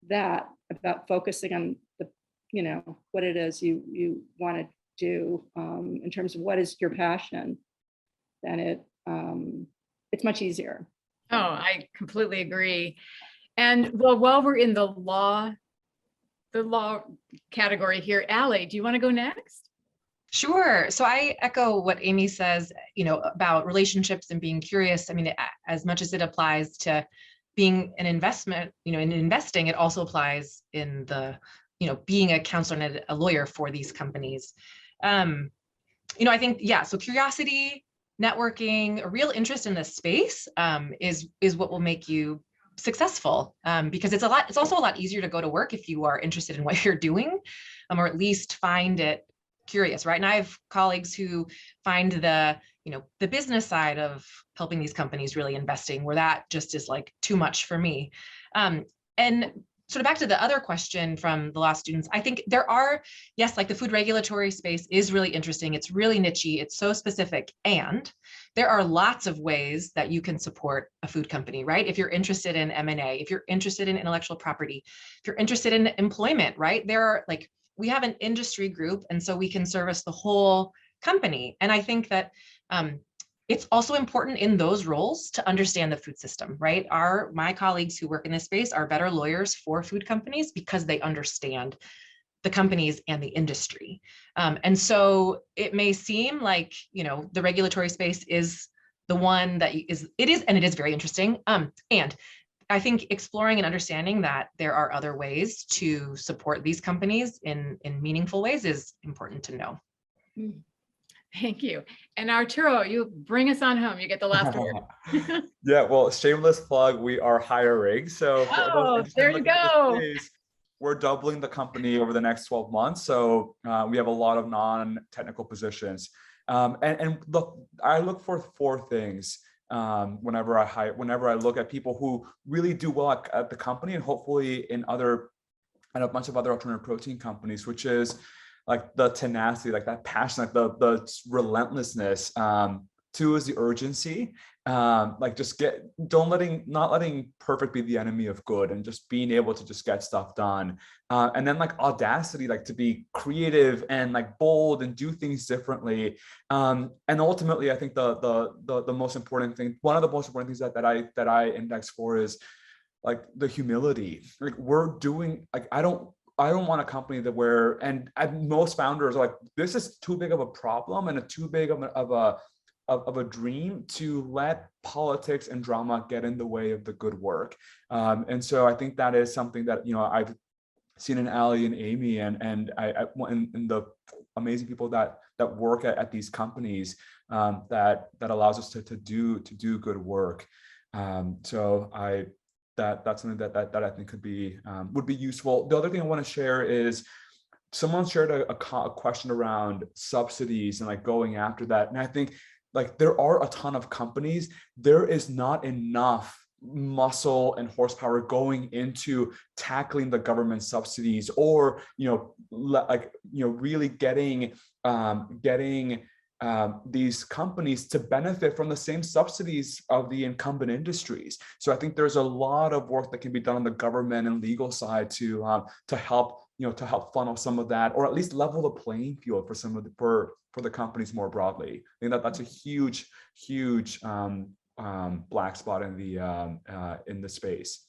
that, about focusing on the, you know, what it is you want to do in terms of what is your passion, then it's much easier. Oh, I completely agree. And well, while we're in the law category here, Ali, do you want to go next? Sure. So I echo what Amy says, you know, about relationships and being curious. I mean, as much as it applies to being an investment, you know, in investing, it also applies in the, you know, being a counselor and a lawyer for these companies. You know, I think, yeah, so curiosity, networking, a real interest in this space is what will make you successful, because it's also a lot easier to go to work if you are interested in what you're doing, or at least find it curious, right? And I have colleagues who find the business side of helping these companies really investing, where that just is like too much for me. And sort of back to the other question from the law students, I think there are, yes, like the food regulatory space is really interesting. It's really niche-y, it's so specific. And there are lots of ways that you can support a food company, right? If you're interested in M&A, if you're interested in intellectual property, if you're interested in employment, right? There are like, we have an industry group, and so we can service the whole company. And I think that it's also important in those roles to understand the food system, right? My colleagues who work in this space are better lawyers for food companies because they understand the companies and the industry. And so it may seem like, the regulatory space is the one that it is very interesting. And I think exploring and understanding that there are other ways to support these companies in meaningful ways is important to know. Thank you. And Arturo, you bring us on home. You get the last word. Yeah, well, shameless plug, we are hiring. So for those interested there in you looking at go. this space, we're doubling the company over the next 12 months. So we have a lot of non-technical positions. And look, I look for 4 things whenever I look at people who really do well at the company, and hopefully in a bunch of other alternative protein companies, which is like the tenacity, like that passion, like the relentlessness. 2 is the urgency, like just not letting perfect be the enemy of good, and just being able to just get stuff done. And then like audacity, like to be creative and like bold and do things differently. And ultimately, I think the most important thing, one of the most important things that I index for is like the humility. Like we're doing, like I don't want a company and most founders are like, this is too big of a problem and too big of a dream to let politics and drama get in the way of the good work. And so I think that is something that, I've seen in Allie and Amy and the amazing people that work at these companies, that allows us to do good work. So that's something that I think would be useful. The other thing I want to share is someone shared a question around subsidies and like going after that. And I think like there are a ton of companies, there is not enough muscle and horsepower going into tackling the government subsidies, or really getting these companies to benefit from the same subsidies of the incumbent industries. So I think there's a lot of work that can be done on the government and legal side to help funnel some of that, or at least level the playing field for some of for the companies more broadly. I think that's a huge black spot in the space.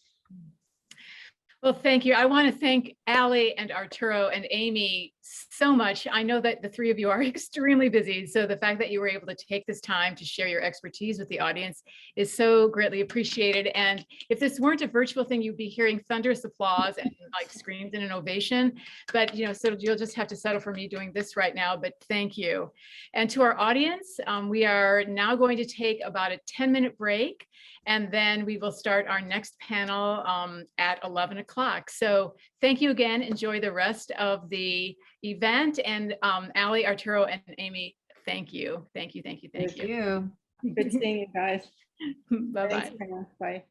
Well, thank you. I want to thank Allie and Arturo and Amy so much. I know that the 3 of you are extremely busy, so the fact that you were able to take this time to share your expertise with the audience is so greatly appreciated. And if this weren't a virtual thing, you'd be hearing thunderous applause and like screams and an ovation. But so you'll just have to settle for me doing this right now. But thank you. And to our audience, we are now going to take about a 10-minute break, and then we will start our next panel at 11 o'clock. So thank you again. Enjoy the rest of the event. And Allie, Arturo, and Amy, thank you. Thank you. Good seeing you guys. Bye-bye. Thanks, Pamela. Bye.